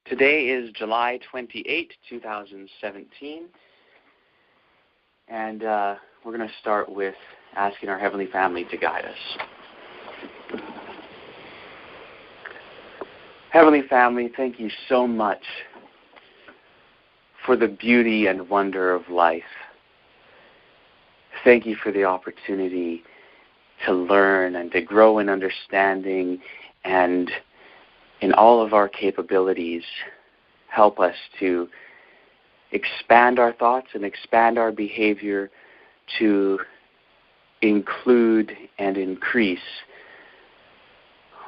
Today is July 28, 2017, and we're going to start with asking our Heavenly Family to guide us. Heavenly Family, thank you so much for the beauty and wonder of life. Thank you for the opportunity to learn and to grow in understanding, and in all of our capabilities, help us to expand our thoughts and expand our behavior to include and increase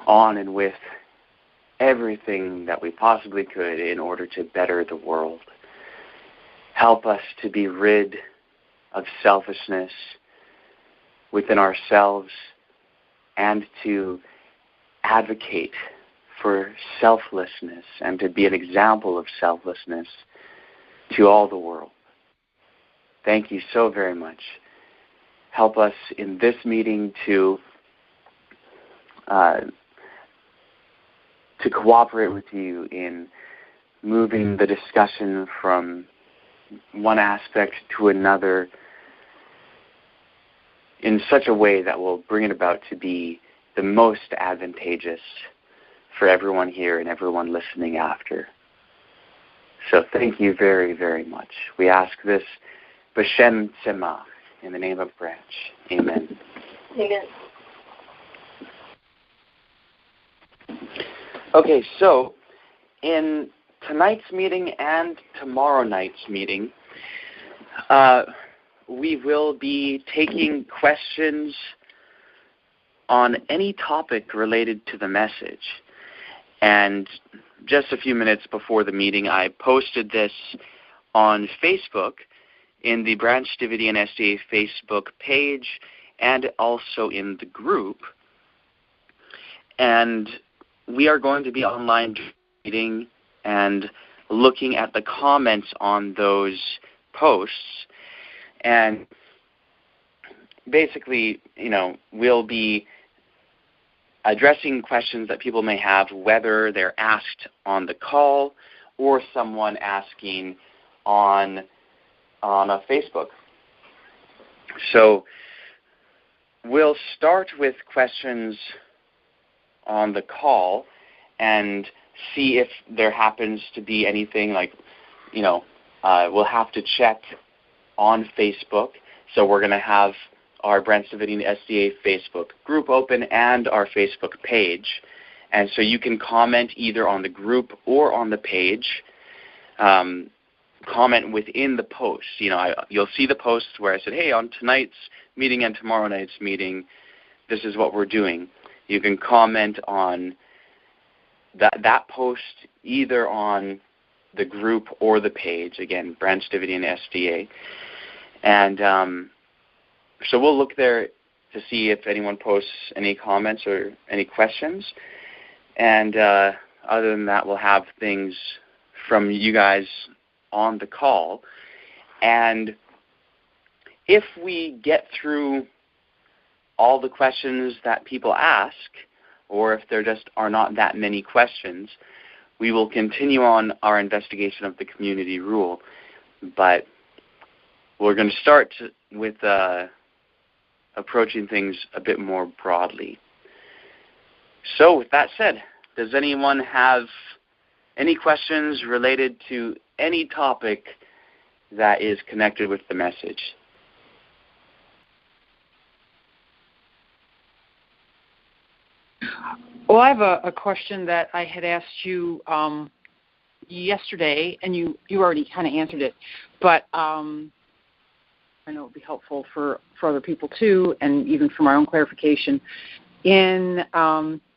on and with everything that we possibly could in order to better the world. Help us to be rid of selfishness within ourselves and to advocate for selflessness and to be an example of selflessness to all the world. Thank you so very much. Help us in this meeting to cooperate with you in moving the discussion from one aspect to another in such a way that will bring it about to be the most advantageous for everyone here and everyone listening after. So thank you very, very much. We ask this b'shem tzemach, in the name of Branch. Amen. Amen. Okay, so in tonight's meeting and tomorrow night's meeting, we will be taking questions on any topic related to the message. And just a few minutes before the meeting, I posted this on Facebook in the Branch Davidian SDA Facebook page and also in the group. And we are going to be online reading and looking at the comments on those posts. And basically, we'll be addressing questions that people may have, whether they're asked on the call or someone asking on a Facebook. So we'll start with questions on the call and see if there happens to be anything we'll have to check on Facebook. So we're going to have our Branch Davidian SDA Facebook group open and our Facebook page. And so you can comment either on the group or on the page. Comment within the post. You'll see the post where I said, hey, on tonight's meeting and tomorrow night's meeting, this is what we're doing. You can comment on that post either on the group or the page. Again, Branch Davidian SDA. And so we'll look there to see if anyone posts any comments or any questions. And other than that, we'll have things from you guys on the call. And if we get through all the questions that people ask, or if there just are not that many questions, we will continue on our investigation of the community rule. But we're going to start with approaching things a bit more broadly. So with that said, does anyone have any questions related to any topic that is connected with the message? Well, I have a question that I had asked you yesterday, and you already kind of answered it, but I know it would be helpful for other people too, and even for my own clarification. In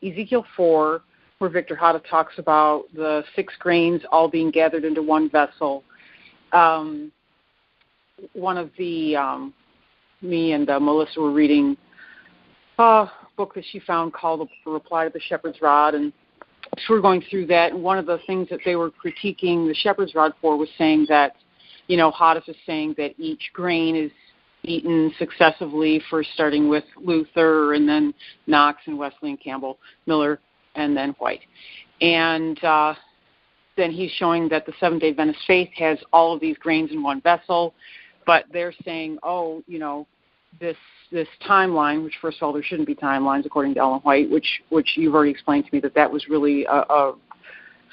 Ezekiel 4, where Victor Hata talks about the 6 grains all being gathered into one vessel, one of the, me and Melissa were reading a book that she found called The Reply to the Shepherd's Rod, and so we're going through that, and one of the things that they were critiquing the Shepherd's Rod for was saying that, Hata is saying that each grain is eaten successively, first starting with Luther and then Knox and Wesley and Campbell, Miller, and then White. And that then he's showing that the Seventh-day Adventist faith has all of these grains in one vessel, but they're saying, oh, this timeline, which first of all there shouldn't be timelines according to Ellen White, which you've already explained to me that was really a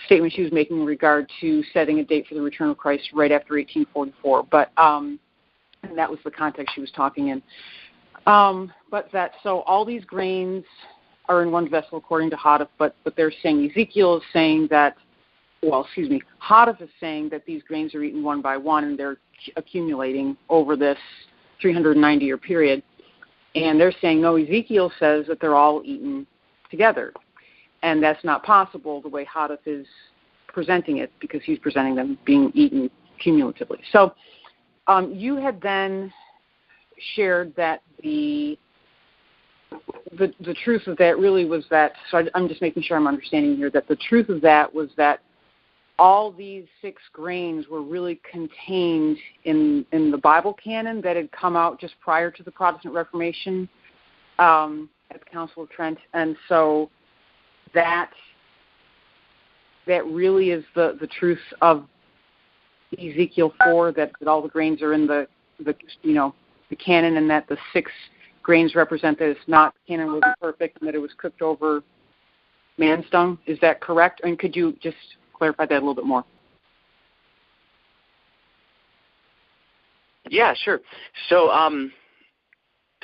statement she was making in regard to setting a date for the return of Christ right after 1844. But and that was the context she was talking in. So all these grains are in one vessel according to Hadaf, but they're saying Ezekiel is saying that, Hadaf is saying that these grains are eaten one by one and they're accumulating over this 390-year period. And they're saying, no, Ezekiel says that they're all eaten together. And that's not possible the way Hadaf is presenting it, because he's presenting them being eaten cumulatively. So you had then shared that the truth of that really was that, so I'm just making sure I'm understanding here, that the truth of that was that all these 6 grains were really contained in the Bible canon that had come out just prior to the Protestant Reformation at the Council of Trent. And so that really is the truth of Ezekiel 4, that all the grains are in the canon, and that the 6 grains represent that it's not, the canon wasn't perfect, and that it was cooked over man's dung. Is that correct? And could you just clarify that a little bit more? Yeah, sure. So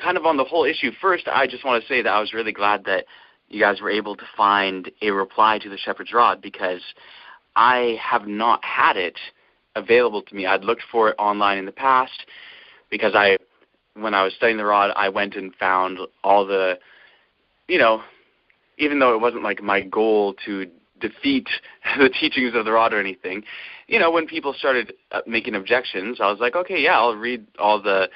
kind of on the whole issue, first I just want to say that I was really glad that you guys were able to find a reply to the Shepherd's Rod, because I have not had it available to me. I'd looked for it online in the past, because when I was studying the Rod, I went and found all the, even though it wasn't like my goal to defeat the teachings of the Rod or anything, when people started making objections, I was like, okay, yeah, I'll read all the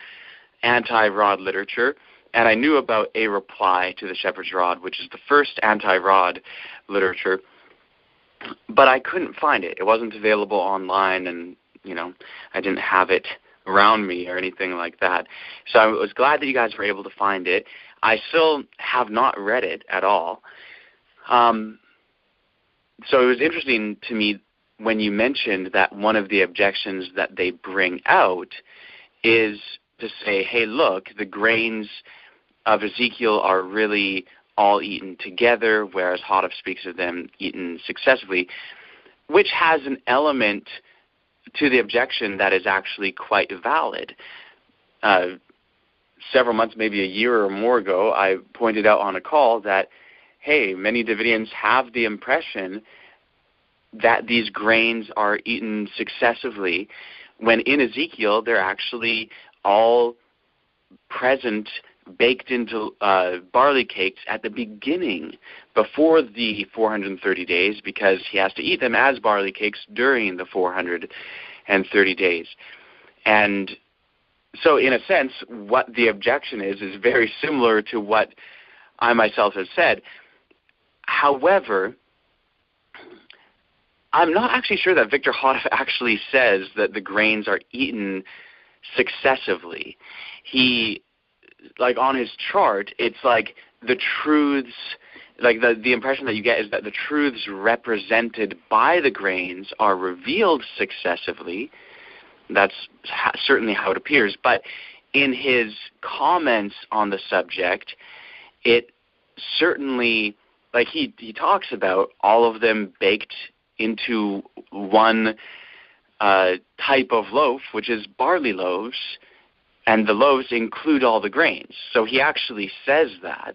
anti-Rod literature. And I knew about a reply to the Shepherd's Rod, which is the first anti-Rod literature, but I couldn't find it. It wasn't available online, and, I didn't have it around me or anything like that. So I was glad that you guys were able to find it. I still have not read it at all. So it was interesting to me when you mentioned that one of the objections that they bring out is to say, hey, look, the grains of Ezekiel are really all eaten together, whereas Hadaf speaks of them eaten successively, which has an element to the objection that is actually quite valid. Several months, maybe a year or more ago, I pointed out on a call that, hey, many Davidians have the impression that these grains are eaten successively, when in Ezekiel they're actually all present, baked into barley cakes at the beginning, before the 430 days, because he has to eat them as barley cakes during the 430 days. And so in a sense, what the objection is very similar to what I myself have said. However, I'm not actually sure that Victor Hadaf actually says that the grains are eaten successively. He, like on his chart, it's like the truths, like the impression that you get is that the truths represented by the grains are revealed successively. That's certainly how it appears. But in his comments on the subject, it certainly, like he talks about all of them baked into one type of loaf, which is barley loaves, and the loaves include all the grains. So he actually says that.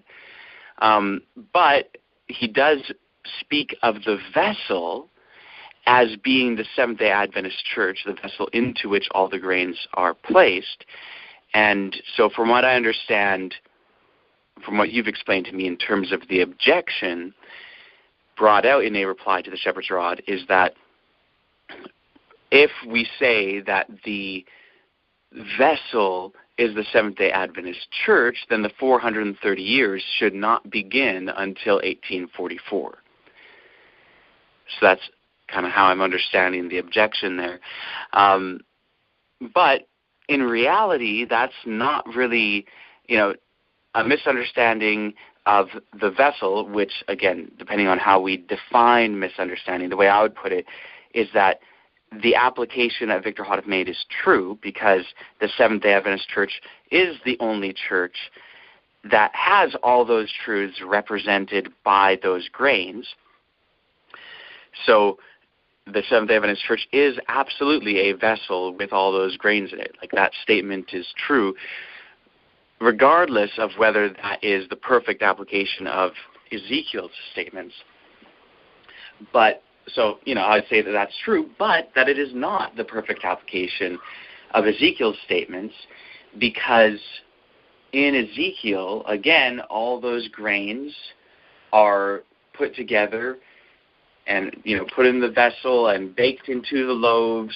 But he does speak of the vessel as being the Seventh-day Adventist Church, the vessel into which all the grains are placed. And so from what I understand, from what you've explained to me in terms of the objection brought out in a reply to the Shepherd's Rod, is that if we say that the vessel is the Seventh-day Adventist Church, then the 430 years should not begin until 1844. So that's kind of how I'm understanding the objection there. But in reality, that's not really, a misunderstanding of the vessel, which, again, depending on how we define misunderstanding, the way I would put it is that the application that Victor Houghton made is true, because the Seventh-day Adventist Church is the only church that has all those truths represented by those grains. So the Seventh-day Adventist Church is absolutely a vessel with all those grains in it. Like, that statement is true, regardless of whether that is the perfect application of Ezekiel's statements. But, so, I'd say that that's true, but that it is not the perfect application of Ezekiel's statements, because in Ezekiel, again, all those grains are put together and, put in the vessel and baked into the loaves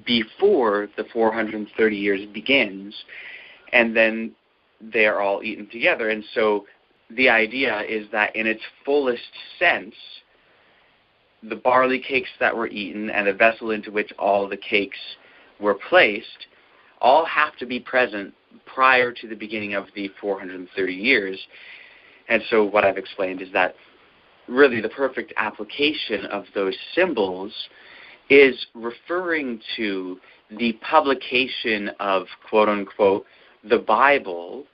before the 430 years begins, and then they are all eaten together. And so the idea is that in its fullest sense, the barley cakes that were eaten and the vessel into which all the cakes were placed all have to be present prior to the beginning of the 430 years. And so what I've explained is that really the perfect application of those symbols is referring to the publication of, quote-unquote, the Bible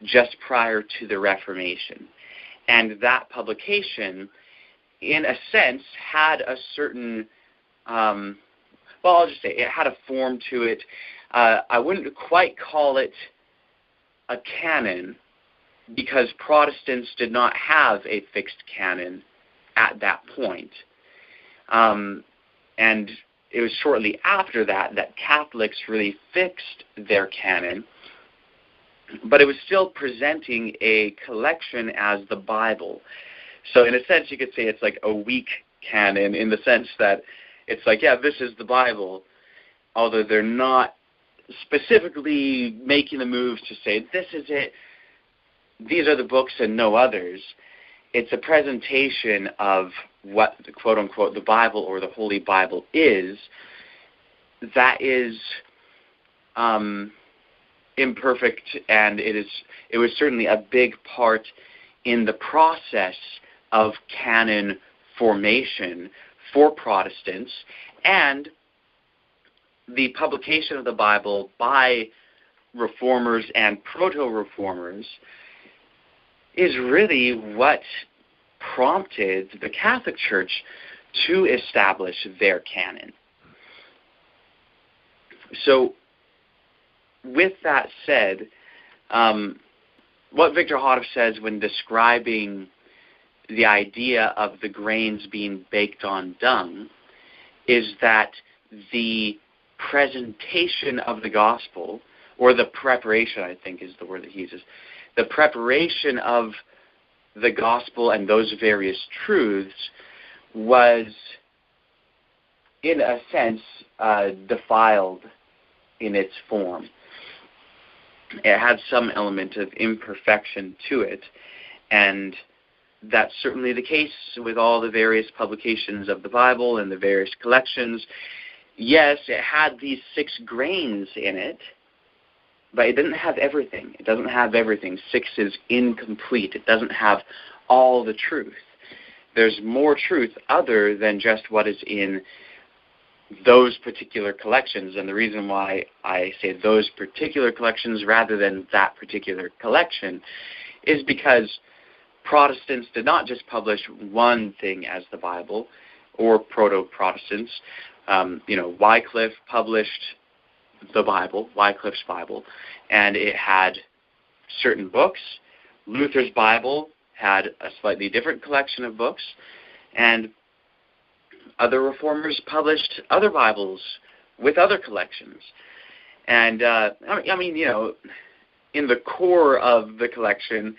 just prior to the Reformation. And that publication, in a sense, had a certain, I'll just say it had a form to it. I wouldn't quite call it a canon, because Protestants did not have a fixed canon at that point. And it was shortly after that Catholics really fixed their canon, but it was still presenting a collection as the Bible. So in a sense, you could say it's like a weak canon, in the sense that it's like, yeah, this is the Bible, although they're not specifically making the moves to say, this is it, these are the books and no others. It's a presentation of what the quote-unquote the Bible or the Holy Bible is, that is imperfect, and it was certainly a big part in the process of canon formation for Protestants, and the publication of the Bible by reformers and proto-reformers is really what prompted the Catholic Church to establish their canon. So, with that said, what Victor Houghton says when describing the idea of the grains being baked on dung is that the presentation of the gospel, or the preparation, I think is the word that he uses, the preparation of the gospel and those various truths was, in a sense, defiled in its form. It had some element of imperfection to it, and that's certainly the case with all the various publications of the Bible and the various collections. Yes, it had these 6 grains in it, but it didn't have everything. It doesn't have everything. 6 is incomplete. It doesn't have all the truth. There's more truth other than just what is in those particular collections. And the reason why I say those particular collections rather than that particular collection is because Protestants did not just publish one thing as the Bible, or proto-Protestants. Wycliffe published the Bible, Wycliffe's Bible, and it had certain books. Luther's Bible had a slightly different collection of books, and other reformers published other Bibles with other collections. And, in the core of the collection,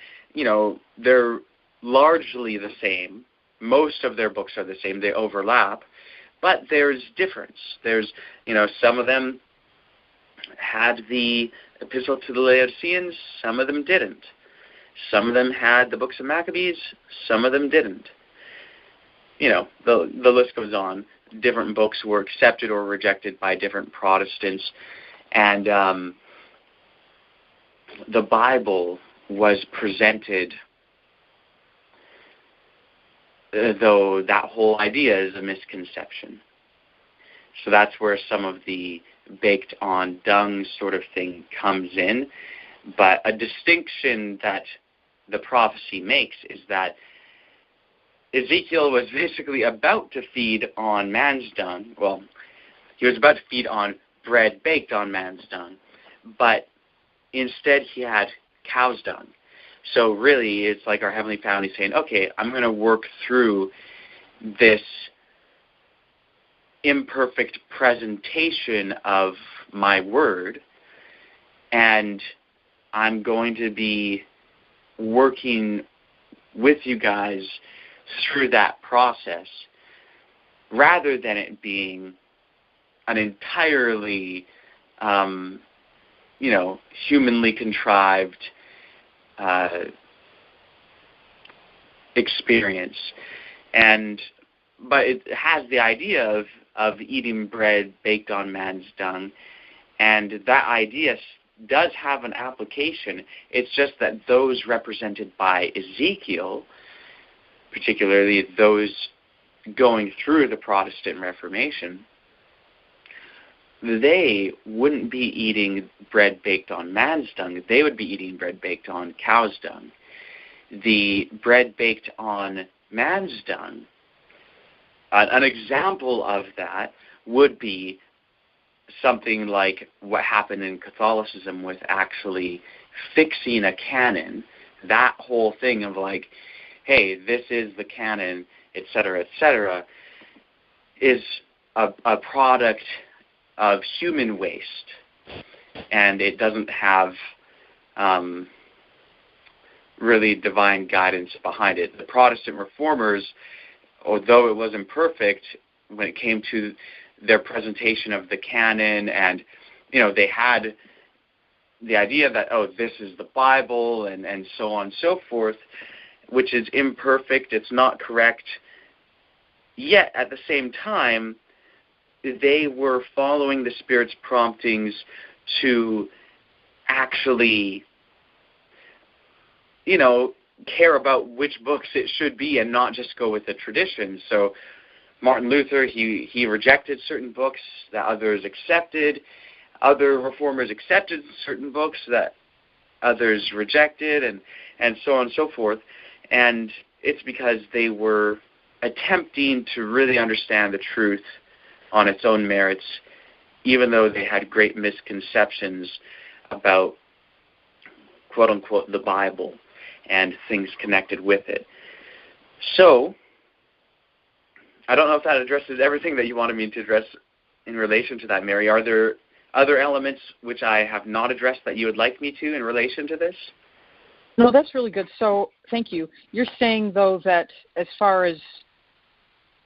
they're largely the same. Most of their books are the same. They overlap. But there's difference. There's, some of them had the Epistle to the Laodiceans, some of them didn't. Some of them had the books of Maccabees, some of them didn't. The list goes on. Different books were accepted or rejected by different Protestants. And the Bible was presented, though that whole idea is a misconception. So that's where some of the baked on dung sort of thing comes in. But a distinction that the prophecy makes is that Ezekiel was basically about to feed on man's dung. Well, he was about to feed on bread baked on man's dung, but instead he had cow's dung. So really, it's like our Heavenly Family saying, okay, I'm going to work through this imperfect presentation of my word, and I'm going to be working with you guys through that process, rather than it being an entirely, humanly contrived experience. But it has the idea of eating bread baked on man's dung, and that idea does have an application. It's just that those represented by Ezekiel, particularly those going through the Protestant Reformation, they wouldn't be eating bread baked on man's dung. They would be eating bread baked on cow's dung. The bread baked on man's dung, an example of that would be something like what happened in Catholicism with actually fixing a canon. That whole thing of like, hey, this is the canon, etc., is a product of human waste, and it doesn't have really divine guidance behind it. The Protestant reformers, although it was imperfect when it came to their presentation of the canon, and they had the idea that, oh, this is the Bible, and so on and so forth, which is imperfect, it's not correct, yet at the same time, they were following the Spirit's promptings to actually, care about which books it should be and not just go with the tradition. So Martin Luther, he rejected certain books that others accepted. Other reformers accepted certain books that others rejected, and so on and so forth. And it's because they were attempting to really understand the truth on its own merits, even though they had great misconceptions about, quote-unquote, the Bible and things connected with it. So, I don't know if that addresses everything that you wanted me to address in relation to that, Mary. Are there other elements which I have not addressed that you would like me to in relation to this? No, that's really good. So, thank you. You're saying, though, that as far as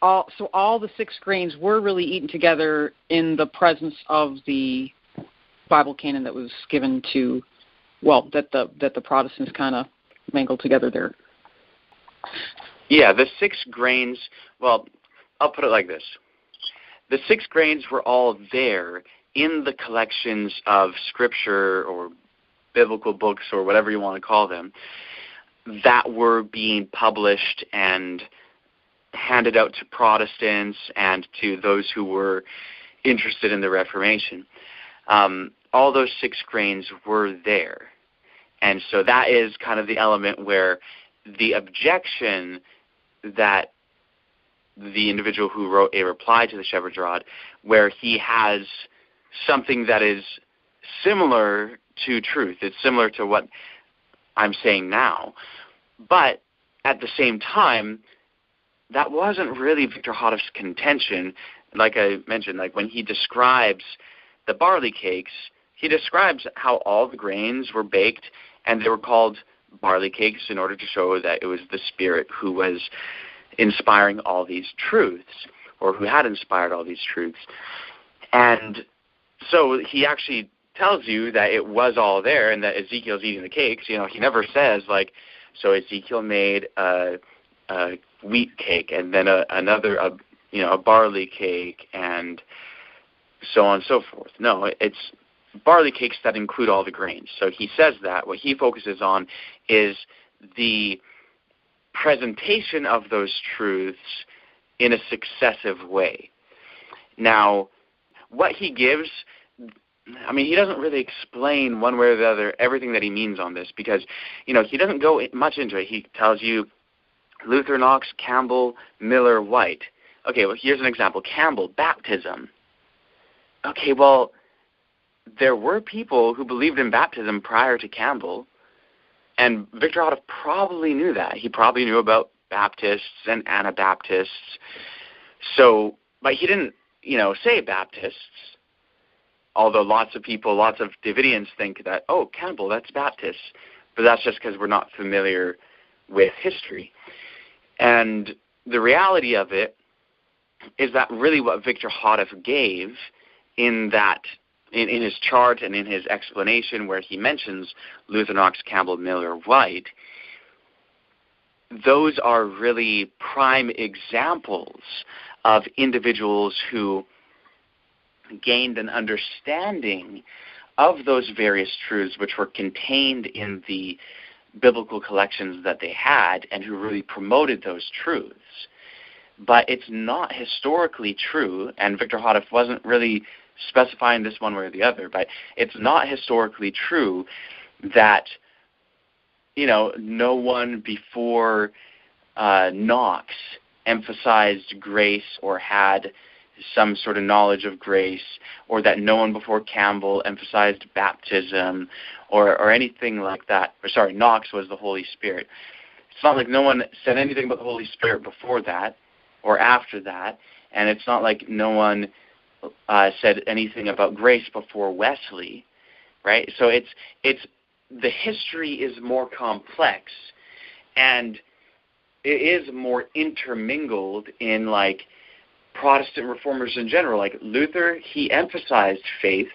all the 6 grains were really eaten together in the presence of the Bible canon that was given to, that the Protestants kind of mangled together there. Yeah, the 6 grains, well, I'll put it like this. The 6 grains were all there in the collections of Scripture or biblical books or whatever you want to call them that were being published and handed out to Protestants and to those who were interested in the Reformation. All those 6 grains were there. And so that is kind of the element where the objection that the individual who wrote a reply to the Shepherd's Rod, where he has something that is similar to truth. It's similar to what I'm saying now. But at the same time, that wasn't really Victor Hoddif's contention. Like I mentioned, like when he describes the barley cakes, he describes how all the grains were baked, and they were called barley cakes in order to show that it was the Spirit who was inspiring all these truths, or who had inspired all these truths. And so he actually tells you that it was all there and that Ezekiel's eating the cakes. He never says, like, so Ezekiel made a wheat cake and then another barley cake and so on and so forth. No, it's barley cakes that include all the grains. So he says that. What he focuses on is the presentation of those truths in a successive way. Now, what he gives, I mean, he doesn't really explain one way or the other everything that he means on this because, he doesn't go much into it. He tells you Luther, Knox, Campbell, Miller, White. Okay, well, here's an example. Campbell, baptism. Okay, well, there were people who believed in baptism prior to Campbell, and Victor Houghton probably knew that. He probably knew about Baptists and Anabaptists. So, but he didn't, say Baptists, although lots of Davidians think that, oh, Campbell, that's Baptists. But that's just because we're not familiar with history. And the reality of it is that really what Victor Houghton gave in his chart and in his explanation where he mentions Luther, Knox, Campbell, Miller, White, those are really prime examples of individuals who gained an understanding of those various truths which were contained in the biblical collections that they had and who really promoted those truths. But it's not historically true, and Victor Houghton wasn't really specifying this one way or the other, but it's not historically true that, no one before Knox emphasized grace or had some sort of knowledge of grace, or that no one before Campbell emphasized baptism or anything like that. Or sorry, Knox was the Holy Spirit. It's not like no one said anything about the Holy Spirit before that or after that, and it's not like no one said anything about grace before Wesley, right? So it's the history is more complex, and it is more intermingled in like Protestant reformers in general. Like Luther, he emphasized faith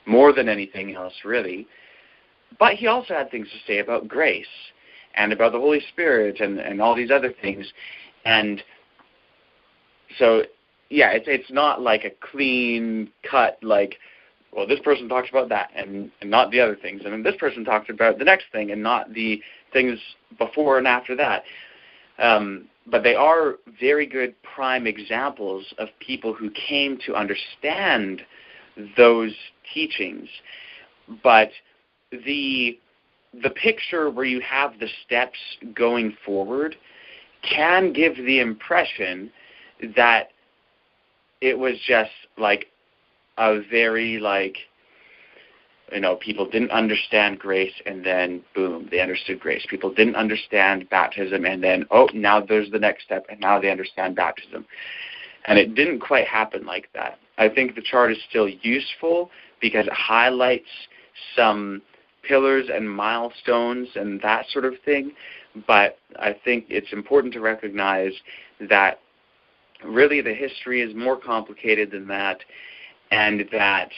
more than anything else, really, but he also had things to say about grace and about the Holy Spirit and all these other things. And so, yeah, it's not like a clean cut, like, well, this person talks about that and not the other things, and then this person talked about the next thing and not the things before and after that. But they are very good prime examples of people who came to understand those teachings. But the picture where you have the steps going forward can give the impression that it was just like a very people didn't understand grace and then boom, they understood grace. People didn't understand baptism and then, now there's the next step and now they understand baptism. And it didn't quite happen like that. I think the chart is still useful because it highlights some pillars and milestones and that sort of thing. But I think it's important to recognize that really the history is more complicated than that, and that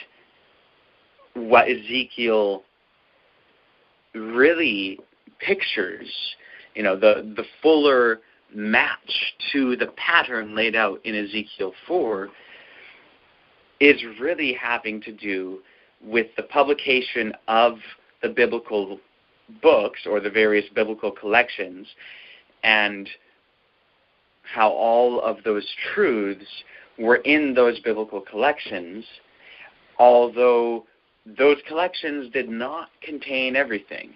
what Ezekiel really pictures, the fuller match to the pattern laid out in Ezekiel 4 is really having to do with the publication of the biblical books or the various biblical collections, and how all of those truths were in those biblical collections, although those collections did not contain everything.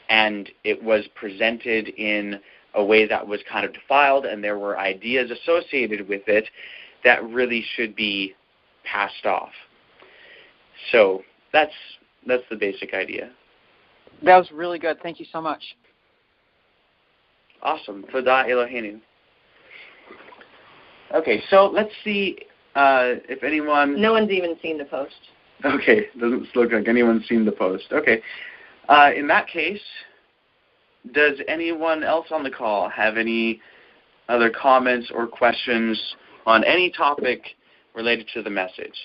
And it was presented in a way that was kind of defiled, and there were ideas associated with it that really should be passed off. So that's the basic idea. That was really good. Thank you so much. Awesome. Toda Eloheinu. Okay, so let's see if anyone... No one's even seen the post. Okay, doesn't look like anyone's seen the post. Okay. In that case, does anyone else on the call have any other comments or questions on any topic related to the message?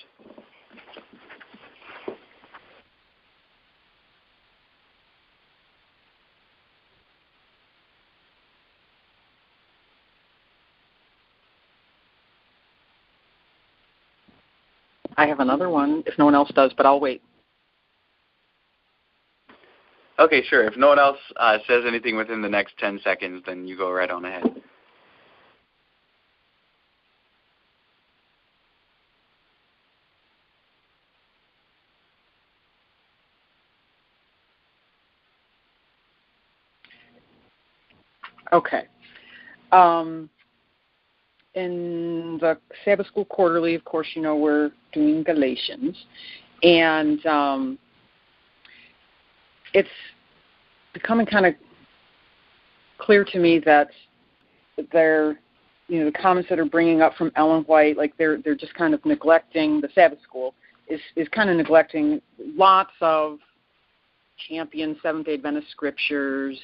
I have another one if no one else does, but I'll wait. Okay, sure. If no one else says anything within the next 10 seconds, then you go right on ahead. Okay. In the Sabbath School Quarterly, of course, we're doing Galatians. And it's becoming kind of clear to me that they're, the comments that are bringing up from Ellen White, like they're just kind of neglecting the Sabbath School, is kind of neglecting lots of champion Seventh-day Adventist scriptures,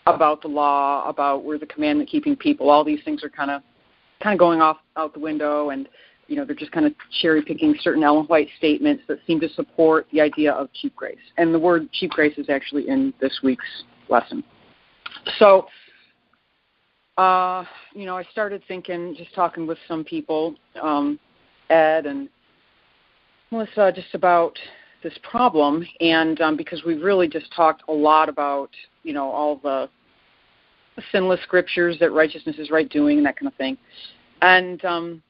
about the law, about we're the commandment-keeping people. All these things are kind of going out the window, and they're just kind of cherry-picking certain Ellen White statements that seem to support the idea of cheap grace. And the word cheap grace is actually in this week's lesson. So, I started thinking, just talking with some people, Ed and Melissa, just about this problem, and because we've really just talked a lot about, all the sinless scriptures that righteousness is right doing and that kind of thing. And I'm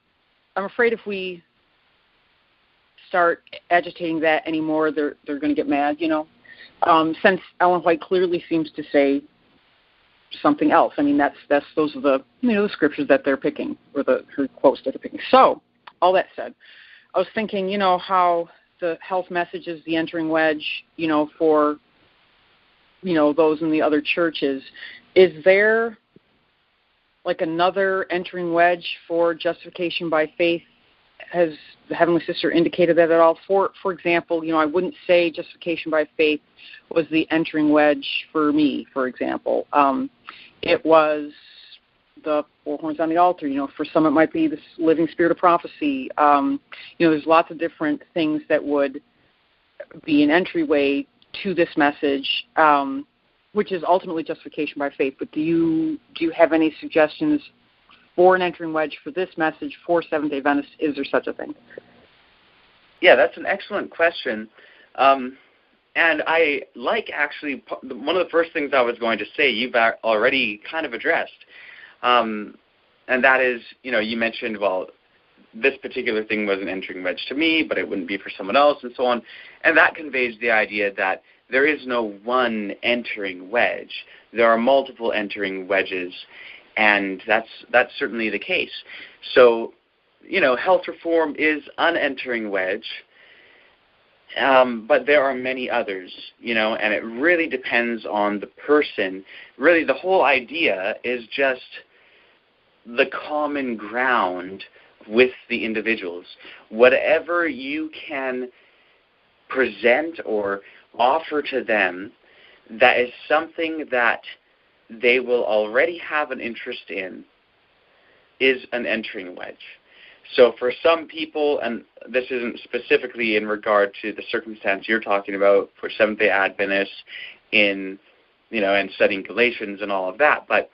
afraid if we start agitating that anymore, they're going to get mad, since Ellen White clearly seems to say something else. I mean, those are the, the scriptures that they're picking, or her quotes that they're picking. So, all that said, I was thinking, how the health message is the entering wedge, for, those in the other churches. Is there like another entering wedge for justification by faith? Has the Heavenly Sister indicated that at all? For example, I wouldn't say justification by faith was the entering wedge for me, for example. It was the four horns on the altar. For some it might be this living spirit of prophecy. There's lots of different things that would be an entryway to this message, which is ultimately justification by faith. But do you have any suggestions for an entering wedge for this message for Seventh-day Adventists? Is there such a thing? Yeah, that's an excellent question. And I like, actually, one of the first things I was going to say you've already kind of addressed. And that is, you mentioned, well, this particular thing was an entering wedge to me, but it wouldn't be for someone else, and so on. And that conveys the idea that there is no one entering wedge. There are multiple entering wedges, and that's certainly the case. So, health reform is an entering wedge, but there are many others, and it really depends on the person. Really, the whole idea is just the common ground with the individuals. Whatever you can present or offer to them that is something that they will already have an interest in is an entering wedge. So for some people, and this isn't specifically in regard to the circumstance you're talking about for Seventh-day Adventists in, and studying Galatians and all of that, but,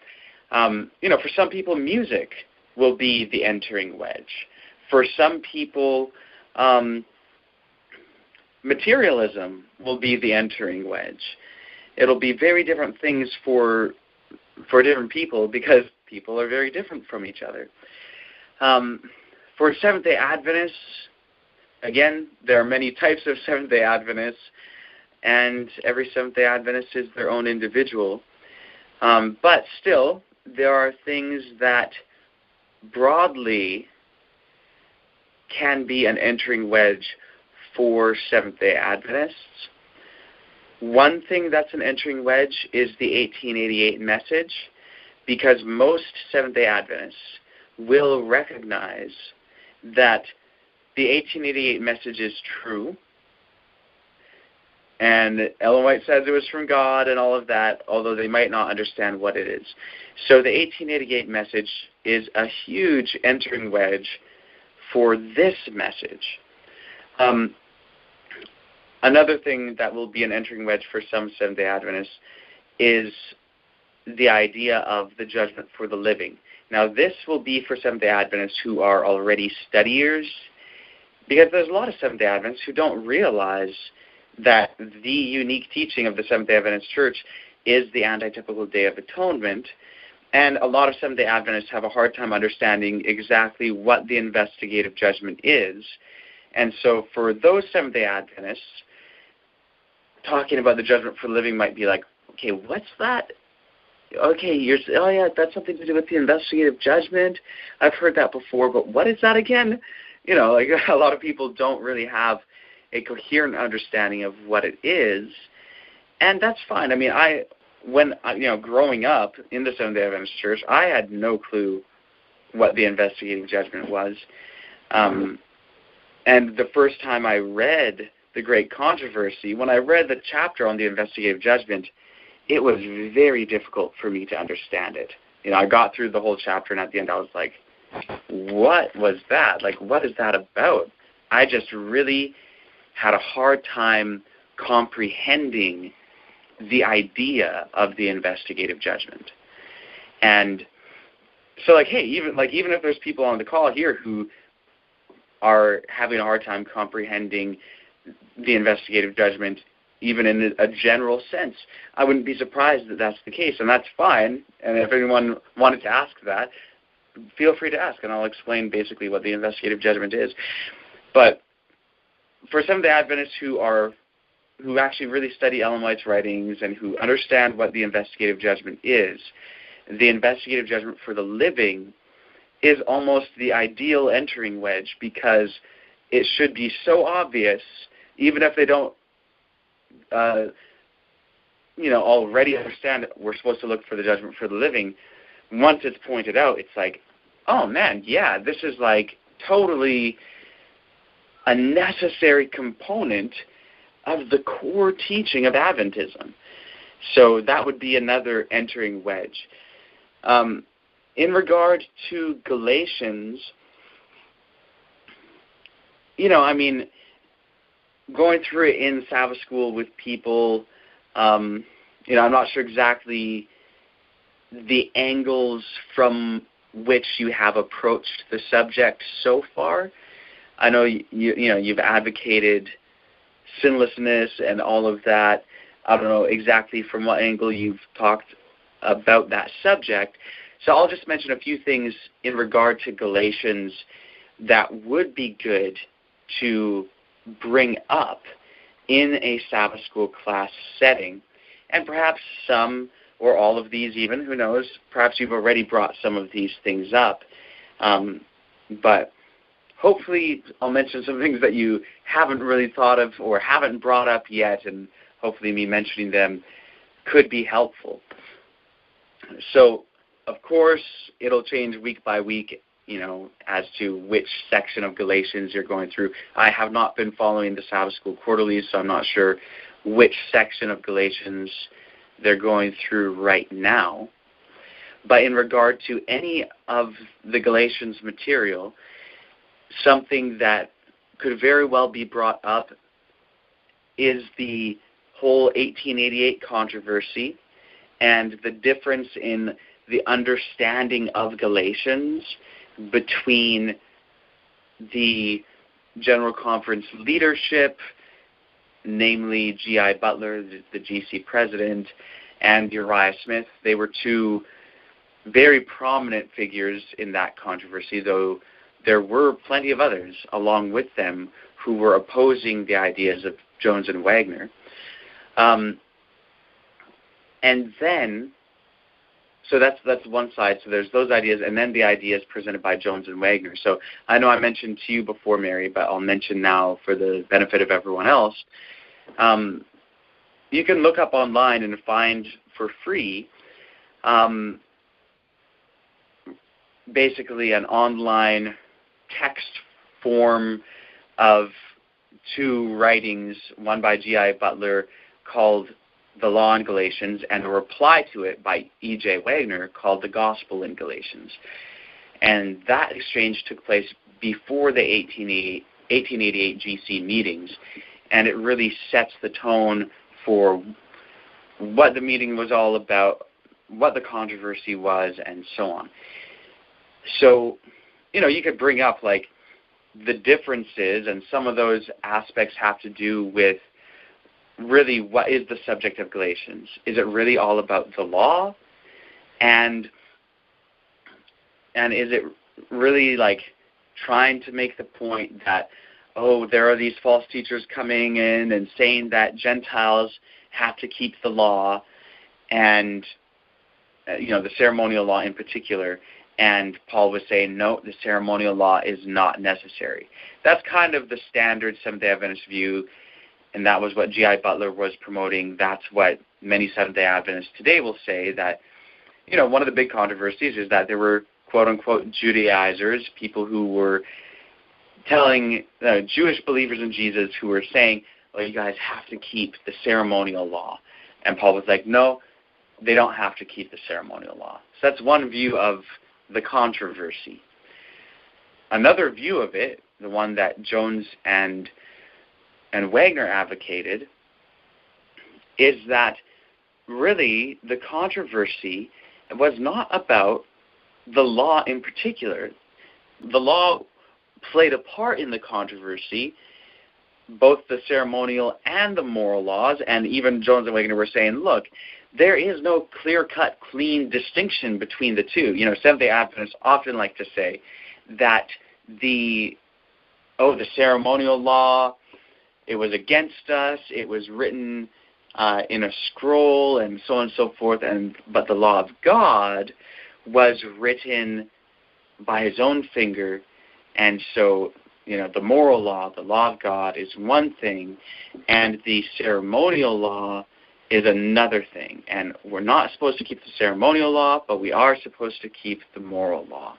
for some people, music will be the entering wedge. For some people, materialism will be the entering wedge. It'll be very different things for different people, because people are very different from each other. For Seventh-day Adventists, again, there are many types of Seventh-day Adventists, and every Seventh-day Adventist is their own individual. But still, there are things that broadly can be an entering wedge for Seventh-day Adventists. One thing that's an entering wedge is the 1888 message, because most Seventh-day Adventists will recognize that the 1888 message is true, and Ellen White says it was from God and all of that, although they might not understand what it is. So the 1888 message is a huge entering wedge for this message. Another thing that will be an entering wedge for some Seventh-day Adventists is the idea of the judgment for the living. Now, this will be for Seventh-day Adventists who are already studiers, because there's a lot of Seventh-day Adventists who don't realize that the unique teaching of the Seventh-day Adventist Church is the anti-typical Day of Atonement, and a lot of Seventh-day Adventists have a hard time understanding exactly what the investigative judgment is. And so for those Seventh-day Adventists, talking about the judgment for the living might be like, okay, what's that? okay, oh yeah, that's something to do with the investigative judgment. I've heard that before, but what is that again? Like a lot of people don't really have a coherent understanding of what it is, and that's fine. I mean, when growing up in the Seventh-day Adventist Church, I had no clue what the investigative judgment was. And the first time I read The Great Controversy, when I read the chapter on the investigative judgment, it was very difficult for me to understand it. I got through the whole chapter, and at the end I was like, what was that? Like, what is that about? I just really had a hard time comprehending the idea of the investigative judgment. And so, hey, even if there's people on the call here who are having a hard time comprehending the investigative judgment, even in a general sense, I wouldn't be surprised that that's the case, and that's fine. And if anyone wanted to ask that, feel free to ask, and I'll explain basically what the investigative judgment is. But for Seventh-day Adventists who actually really study Ellen White's writings and who understand what the investigative judgment is, the investigative judgment for the living is almost the ideal entering wedge, because it should be so obvious, even if they don't already understand that we're supposed to look for the judgment for the living. Once it's pointed out, it's like, oh man, yeah, this is like totally a necessary component of the core teaching of Adventism. So that would be another entering wedge. In regard to Galatians, going through it in Sabbath school with people, I'm not sure exactly the angles from which you have approached the subject so far. I know you've advocated sinlessness and all of that. I don't know exactly from what angle you've talked about that subject. So I'll just mention a few things in regard to Galatians that would be good to bring up in a Sabbath school class setting. And perhaps some or all of these even, who knows, perhaps you've already brought some of these things up. But hopefully I'll mention some things that you haven't really thought of or haven't brought up yet, and hopefully me mentioning them could be helpful. So, of course, it'll change week by week, as to which section of Galatians you're going through. I have not been following the Sabbath School Quarterlies, so I'm not sure which section of Galatians they're going through right now. But in regard to any of the Galatians material, something that could very well be brought up is the whole 1888 controversy and the difference in the understanding of Galatians between the General Conference leadership, namely G.I. Butler, the GC president, and Uriah Smith. They were two very prominent figures in that controversy, though there were plenty of others along with them who were opposing the ideas of Jones and Wagner. And then, so that's one side. So there's those ideas, and then the ideas presented by Jones and Wagner. So I know I mentioned to you before, Mary, but I'll mention now for the benefit of everyone else. You can look up online and find for free basically an online text form of two writings, one by G.I. Butler called The Law in Galatians, and a reply to it by E.J. Wagner called The Gospel in Galatians. And that exchange took place before the 1888 GC meetings, and it really sets the tone for what the meeting was all about, what the controversy was, and so on. So, you could bring up, the differences, and some of those aspects have to do with really what is the subject of Galatians. Is it really all about the law? And is it really, trying to make the point that, there are these false teachers coming in and saying that Gentiles have to keep the law, and the ceremonial law in particular, and Paul was saying, no, the ceremonial law is not necessary. That's kind of the standard Seventh-day Adventist view, and that was what G.I. Butler was promoting. That's what many Seventh-day Adventists today will say, that, one of the big controversies is that there were quote-unquote Judaizers, people who were telling Jewish believers in Jesus who were saying, well, you guys have to keep the ceremonial law. And Paul was like, no, they don't have to keep the ceremonial law. So that's one view of the controversy. Another view of it, the one that Jones and Wagner advocated, is that really the controversy was not about the law in particular. The law played a part in the controversy, both the ceremonial and the moral laws, and even Jones and Wagner were saying, look, there is no clear-cut, clean distinction between the two. Seventh-day Adventists often like to say that the ceremonial law, it was against us, it was written in a scroll, and so on and so forth, but the law of God was written by his own finger, and so, the moral law, the law of God, is one thing, and the ceremonial law is another thing. And we're not supposed to keep the ceremonial law, but we are supposed to keep the moral law.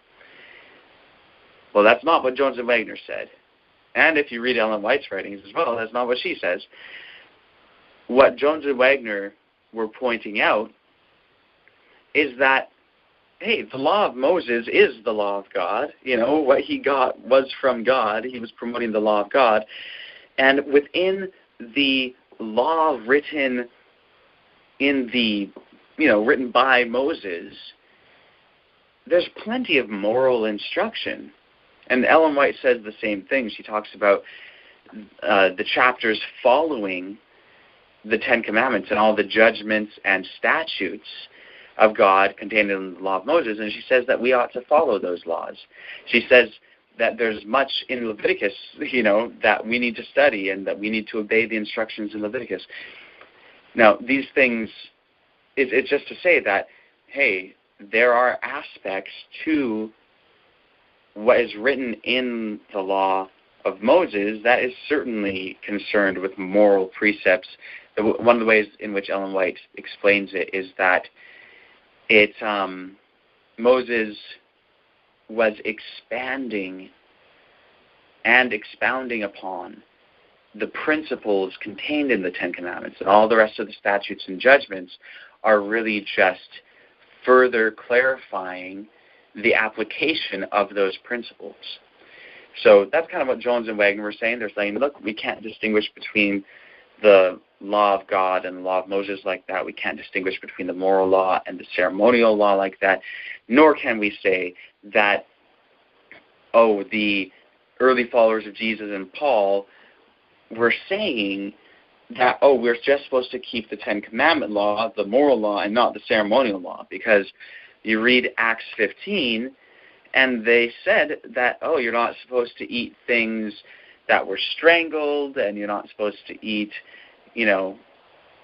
Well, that's not what Jones and Wagner said. And if you read Ellen White's writings as well, that's not what she says. What Jones and Wagner were pointing out is that, hey, the law of Moses is the law of God. What he got was from God. He was promoting the law of God. And within the law written written by Moses, there's plenty of moral instruction. And Ellen White says the same thing. She talks about the chapters following the Ten Commandments and all the judgments and statutes of God contained in the law of Moses, and she says that we ought to follow those laws. She says that there's much in Leviticus, that we need to study and that we need to obey the instructions in Leviticus. Now, these things, it's just to say that, hey, there are aspects to what is written in the law of Moses that is certainly concerned with moral precepts. One of the ways in which Ellen White explains it is that Moses was expanding and expounding upon the principles contained in the Ten Commandments, and all the rest of the statutes and judgments are really just further clarifying the application of those principles. So that's kind of what Jones and Wagner were saying. They're saying, look, we can't distinguish between the law of God and the law of Moses like that. We can't distinguish between the moral law and the ceremonial law like that. Nor can we say that, the early followers of Jesus and Paul were saying that, we're just supposed to keep the Ten Commandment law, the moral law, and not the ceremonial law. Because you read Acts 15, and they said that, you're not supposed to eat things that were strangled, and you're not supposed to eat,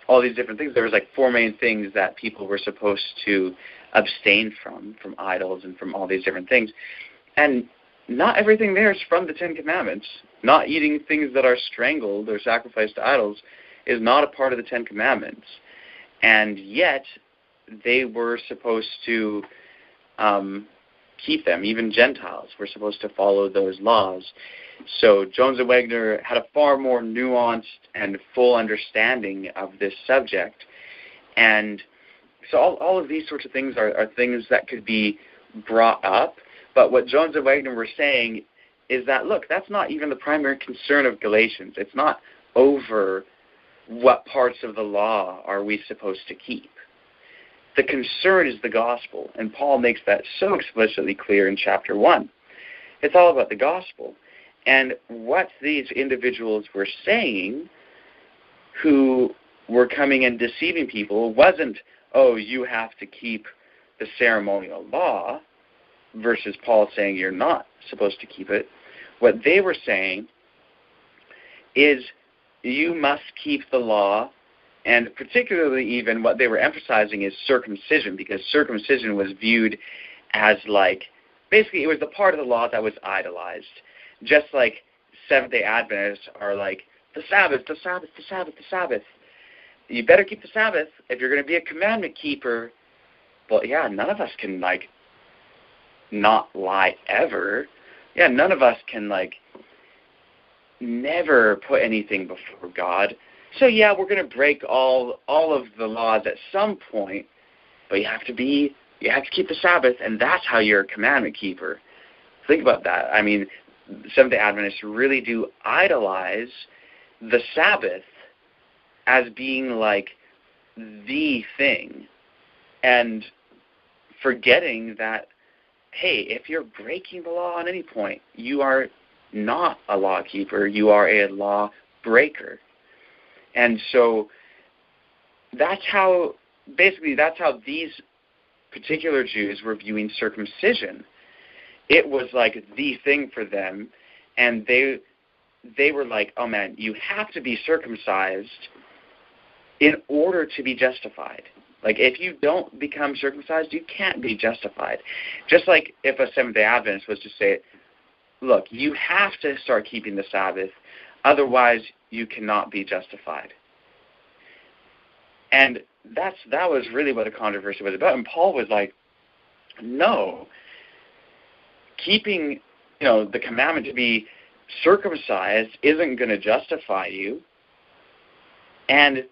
all these different things. There was 4 main things that people were supposed to abstain from idols and from all these different things. And not everything there is from the Ten Commandments. Not eating things that are strangled or sacrificed to idols is not a part of the Ten Commandments. And yet, they were supposed to keep them. Even Gentiles were supposed to follow those laws. So Jones and Wagner had a far more nuanced and full understanding of this subject. And so all of these sorts of things are things that could be brought up. But what Jones and Wagner were saying is that, look, that's not even the primary concern of Galatians. It's not over what parts of the law are we supposed to keep. The concern is the gospel, and Paul makes that so explicitly clear in chapter 1. It's all about the gospel. And what these individuals were saying, who were coming and deceiving people, wasn't, you have to keep the ceremonial law, versus Paul saying you're not supposed to keep it. What they were saying is you must keep the law And particularly even what they were emphasizing is circumcision, because circumcision was viewed as like, basically it was the part of the law that was idolized. Just like Seventh-day Adventists are like, the Sabbath, the Sabbath, the Sabbath, the Sabbath. You better keep the Sabbath if you're going to be a commandment keeper. Well, yeah, none of us can, like, not lie ever. Yeah, none of us can, like, never put anything before God. So, yeah, we're going to break all of the laws at some point, but you have to keep the Sabbath, and that's how you're a commandment keeper. Think about that. I mean, Seventh-day Adventists really do idolize the Sabbath as being like the thing, and forgetting that, hey, if you're breaking the law on any point, you are not a law keeper, you are a law breaker. And so that's how these particular Jews were viewing circumcision. It was like the thing for them, and they were like, oh man, you have to be circumcised in order to be justified. Like, if you don't become circumcised, you can't be justified. Just like if a Seventh-day Adventist was to say, look, you have to start keeping the Sabbath, otherwise you cannot be justified. And that was really what the controversy was about. And Paul was like, no, keeping, the commandment to be circumcised isn't going to justify you. And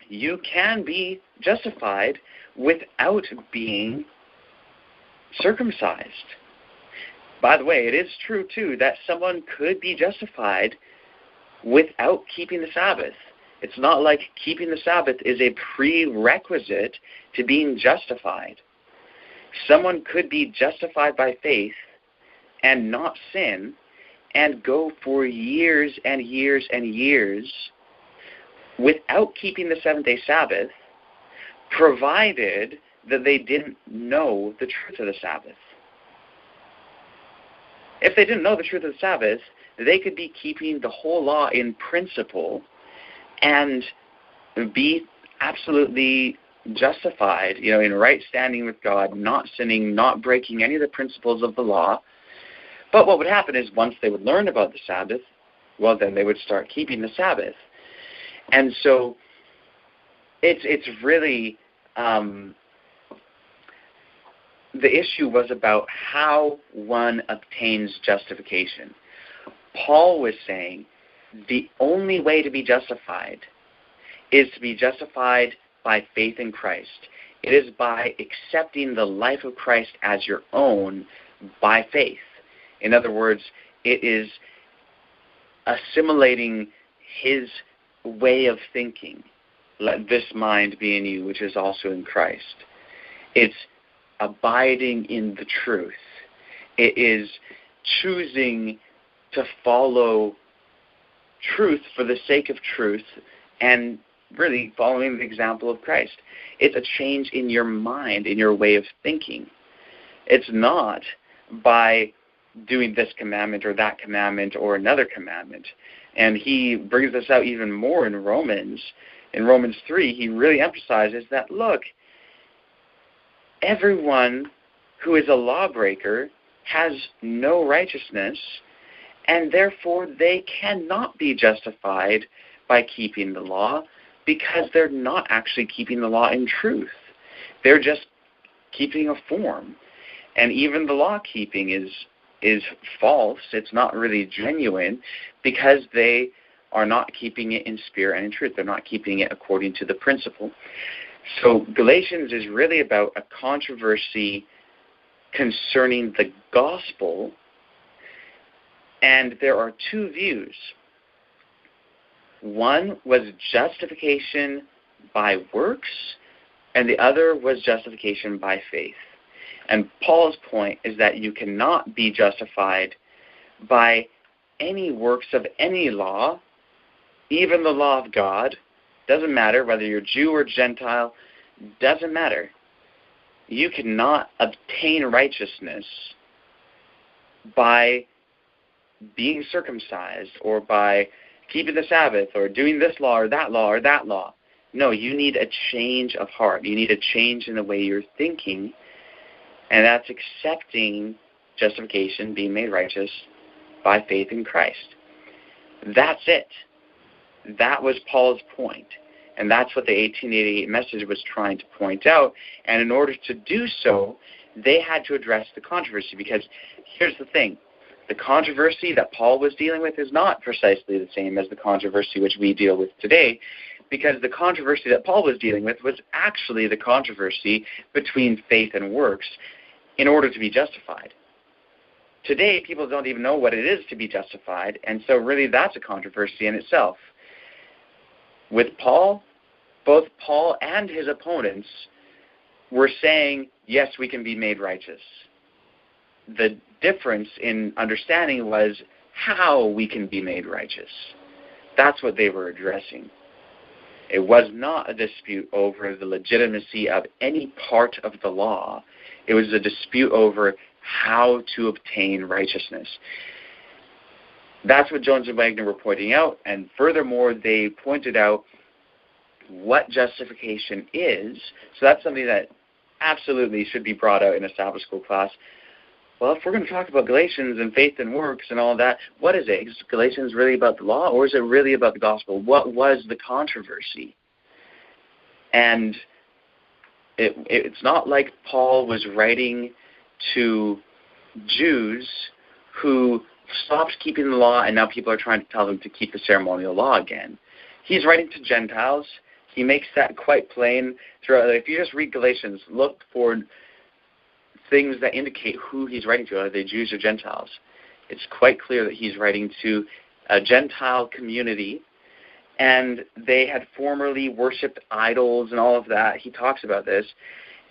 you can be justified without being circumcised. By the way, it is true, too, that someone could be justified without keeping the Sabbath. It's not like keeping the Sabbath is a prerequisite to being justified. Someone could be justified by faith and not sin and go for years and years and years without keeping the seventh-day Sabbath, provided that they didn't know the truth of the Sabbath. If they didn't know the truth of the Sabbath, they could be keeping the whole law in principle and be absolutely justified, in right standing with God, not sinning, not breaking any of the principles of the law. But what would happen is once they would learn about the Sabbath, well, then they would start keeping the Sabbath. And so it's really, the issue was about how one obtains justification. Paul was saying the only way to be justified is to be justified by faith in Christ. It is by accepting the life of Christ as your own by faith. In other words, it is assimilating his way of thinking. Let this mind be in you, which is also in Christ. It's abiding in the truth. It is choosing to follow truth for the sake of truth and really following the example of Christ. It's a change in your mind, in your way of thinking. It's not by doing this commandment or that commandment or another commandment. And he brings this out even more in Romans. In Romans 3, he really emphasizes that, look, everyone who is a lawbreaker has no righteousness, and therefore they cannot be justified by keeping the law because they're not actually keeping the law in truth. They're just keeping a form. And even the law keeping is false. It's not really genuine because they are not keeping it in spirit and in truth. They're not keeping it according to the principle. So Galatians is really about a controversy concerning the gospel, and there are two views. One was justification by works, and the other was justification by faith. And Paul's point is that you cannot be justified by any works of any law, even the law of God. Doesn't matter whether you're Jew or Gentile, doesn't matter. You cannot obtain righteousness by being circumcised or by keeping the Sabbath or doing this law or that law or that law. No, you need a change of heart. You need a change in the way you're thinking, and that's accepting justification, being made righteous by faith in Christ. That's it. That was Paul's point, and that's what the 1888 message was trying to point out. And in order to do so, they had to address the controversy, because here's the thing. The controversy that Paul was dealing with is not precisely the same as the controversy which we deal with today, because the controversy that Paul was dealing with was actually the controversy between faith and works in order to be justified. Today, people don't even know what it is to be justified, and so really that's a controversy in itself. With Paul, both Paul and his opponents were saying, yes, we can be made righteous. The difference in understanding was how we can be made righteous. That's what they were addressing. It was not a dispute over the legitimacy of any part of the law. It was a dispute over how to obtain righteousness. That's what Jones and Wagner were pointing out, and furthermore, they pointed out what justification is. So that's something that absolutely should be brought out in a Sabbath school class. Well, if we're going to talk about Galatians and faith and works and all that, what is it? Is Galatians really about the law, or is it really about the gospel? What was the controversy? And it's not like Paul was writing to Jews who stopped keeping the law and now people are trying to tell them to keep the ceremonial law again. He's writing to Gentiles. He makes that quite plain throughout. If you just read Galatians, look for things that indicate who he's writing to. Are they Jews or Gentiles? It's quite clear that he's writing to a Gentile community, and they had formerly worshipped idols and all of that. He talks about this,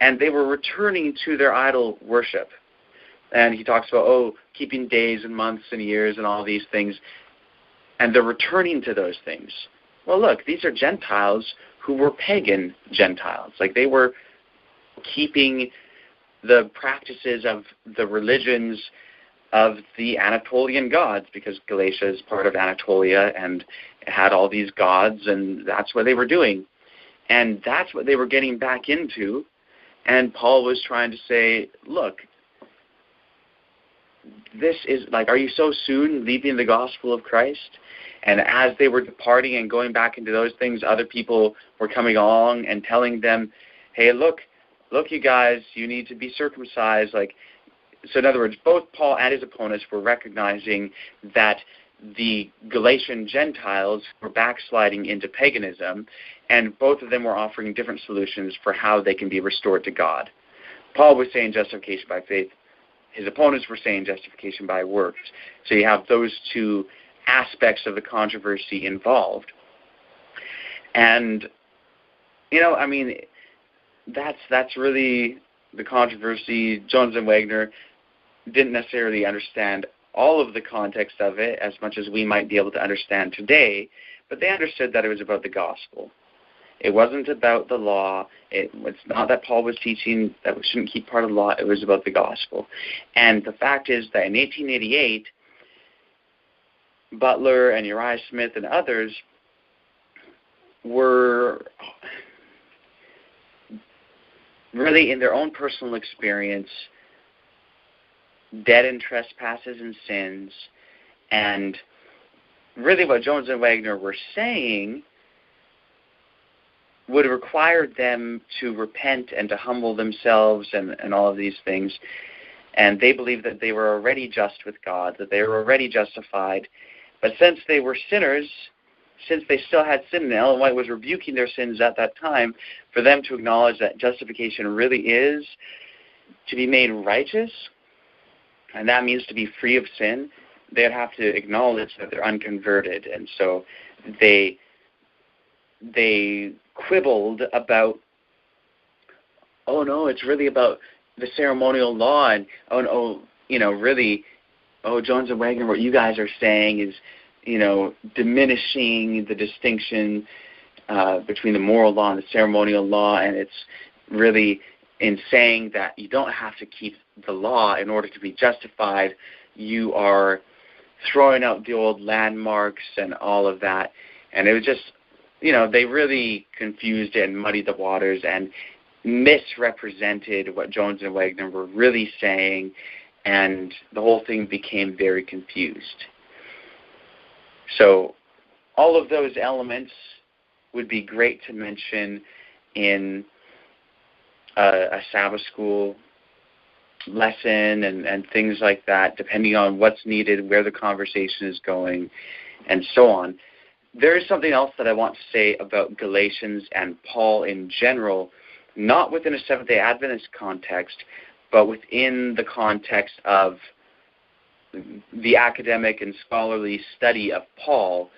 and they were returning to their idol worship. And he talks about, keeping days and months and years and all these things, and they're returning to those things. Well, look, these are Gentiles who were pagan Gentiles. Like, they were keeping the practices of the religions of the Anatolian gods, because Galatia is part of Anatolia and it had all these gods, and that's what they were doing. And that's what they were getting back into. And Paul was trying to say, look, this is like, are you so soon leaving the gospel of Christ? And as they were departing and going back into those things, other people were coming along and telling them, hey, look, you guys, you need to be circumcised. So in other words, both Paul and his opponents were recognizing that the Galatian Gentiles were backsliding into paganism, and both of them were offering different solutions for how they can be restored to God. Paul was saying justification by faith. His opponents were saying justification by works. So you have those two aspects of the controversy involved. And, that's really the controversy. Jones and Wagner didn't necessarily understand all of the context of it as much as we might be able to understand today, but they understood that it was about the gospel. It wasn't about the law. It's not that Paul was teaching that we shouldn't keep part of the law. It was about the gospel. And the fact is that in 1888, Butler and Uriah Smith and others were really, in their own personal experience, dead in trespasses and sins. And really what Jones and Wagner were saying would have required them to repent and to humble themselves and all of these things. And they believed that they were already just with God, that they were already justified. But since they were sinners, since they still had sin, and Ellen White was rebuking their sins at that time, for them to acknowledge that justification really is to be made righteous, and that means to be free of sin, they'd have to acknowledge that they're unconverted. And so they quibbled about, oh no, it's really about the ceremonial law, and Jones and Wagner, what you guys are saying is, diminishing the distinction between the moral law and the ceremonial law, and it's really in saying that you don't have to keep the law in order to be justified. You are throwing out the old landmarks and all of that. And it was just they really confused and muddied the waters and misrepresented what Jones and Wagner were really saying, and the whole thing became very confused. So all of those elements would be great to mention in a Sabbath school lesson and things like that, depending on what's needed, where the conversation is going, and so on. There is something else that I want to say about Galatians and Paul in general, not within a Seventh-day Adventist context, but within the context of the academic and scholarly study of Paul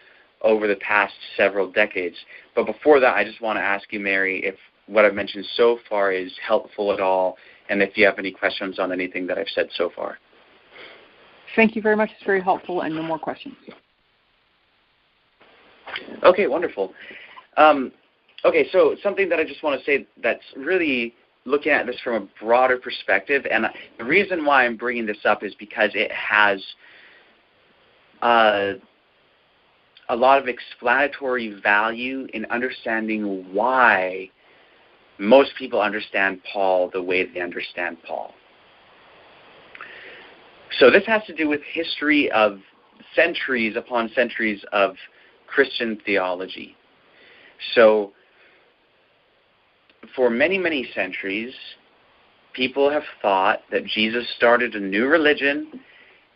over the past several decades. But before that, I just want to ask you, Mary, if what I've mentioned so far is helpful at all, and if you have any questions on anything that I've said so far. Thank you very much. It's very helpful, and no more questions. Okay, wonderful. Okay, so something that I just want to say that's really looking at this from a broader perspective, and the reason why I'm bringing this up is because it has a lot of explanatory value in understanding why most people understand Paul the way they understand Paul. So this has to do with history of centuries upon centuries of Christian theology. So for many, many centuries, people have thought that Jesus started a new religion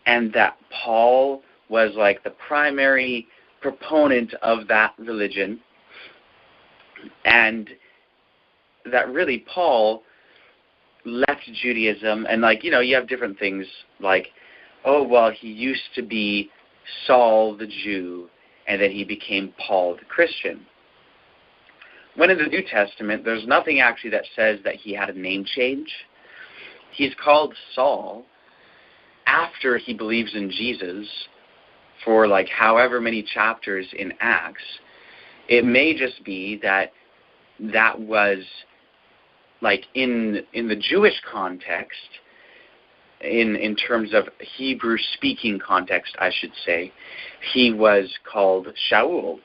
and that Paul was like the primary proponent of that religion, and that really Paul left Judaism, and you have different things like, oh, well, he used to be Saul the Jew, and then he became Paul the Christian. When in the New Testament, there's nothing actually that says that he had a name change. He's called Saul after he believes in Jesus for however many chapters in Acts. It may just be that was in the Jewish context, in terms of Hebrew-speaking context, I should say, he was called Shaul,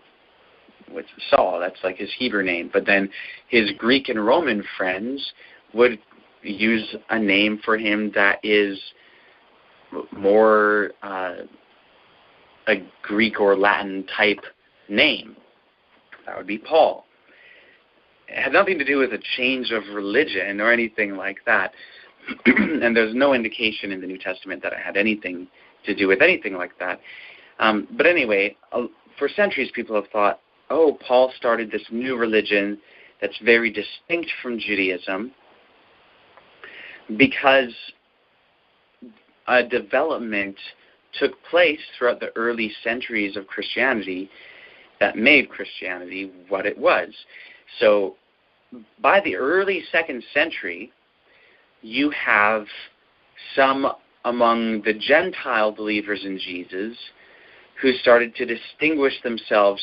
with Saul. That's his Hebrew name. But then his Greek and Roman friends would use a name for him that is more a Greek or Latin type name. That would be Paul. It had nothing to do with a change of religion or anything like that. And there's no indication in the New Testament that it had anything to do with anything like that. But anyway, for centuries people have thought, oh, Paul started this new religion that's very distinct from Judaism because a development took place throughout the early centuries of Christianity that made Christianity what it was. So by the early 2nd century, you have some among the Gentile believers in Jesus who started to distinguish themselves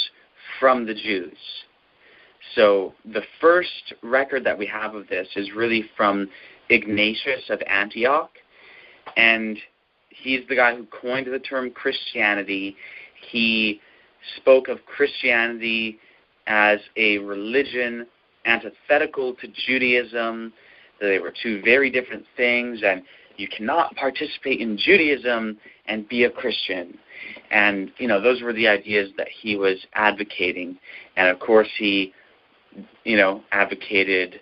from the Jews. So the first record that we have of this is really from Ignatius of Antioch, and he's the guy who coined the term Christianity. He spoke of Christianity as a religion antithetical to Judaism. They were two very different things, and you cannot participate in Judaism and be a Christian. And, those were the ideas that he was advocating. And, of course, he, advocated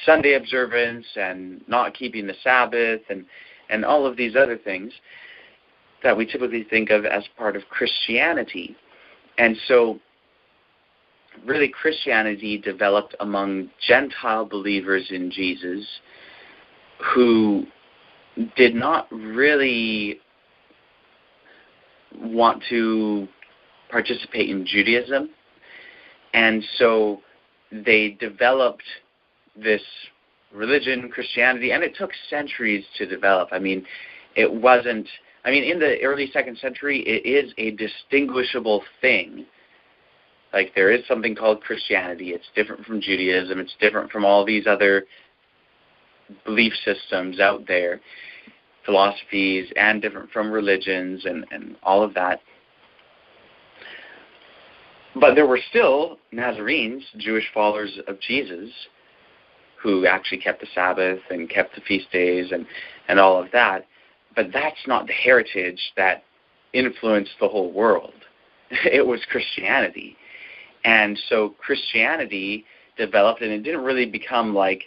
Sunday observance and not keeping the Sabbath and all of these other things that we typically think of as part of Christianity. And so really Christianity developed among Gentile believers in Jesus who did not really want to participate in Judaism. And so they developed this religion, Christianity, and it took centuries to develop. In the early 2nd century, it is a distinguishable thing. There is something called Christianity. It's different from Judaism. It's different from all these other belief systems out there, philosophies, and different from religions and all of that. But there were still Nazarenes, Jewish followers of Jesus, who actually kept the Sabbath and kept the feast days and all of that. But that's not the heritage that influenced the whole world. It was Christianity. And so Christianity developed, and it didn't really become like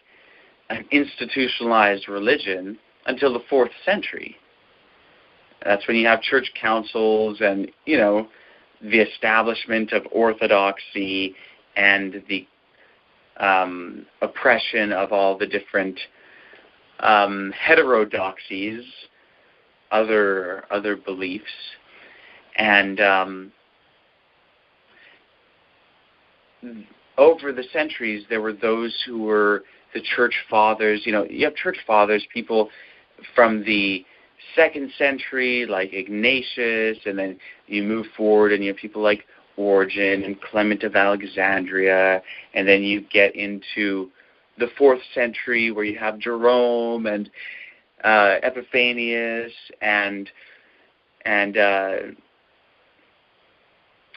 an institutionalized religion until the 4th century. That's when you have church councils and, the establishment of orthodoxy and the oppression of all the different heterodoxies, other beliefs. And over the centuries, there were those who were the church fathers. You have church fathers, people from the 2nd century, like Ignatius, and then you move forward and you have people like Origen and Clement of Alexandria, and then you get into the 4th century where you have Jerome and Epiphanius and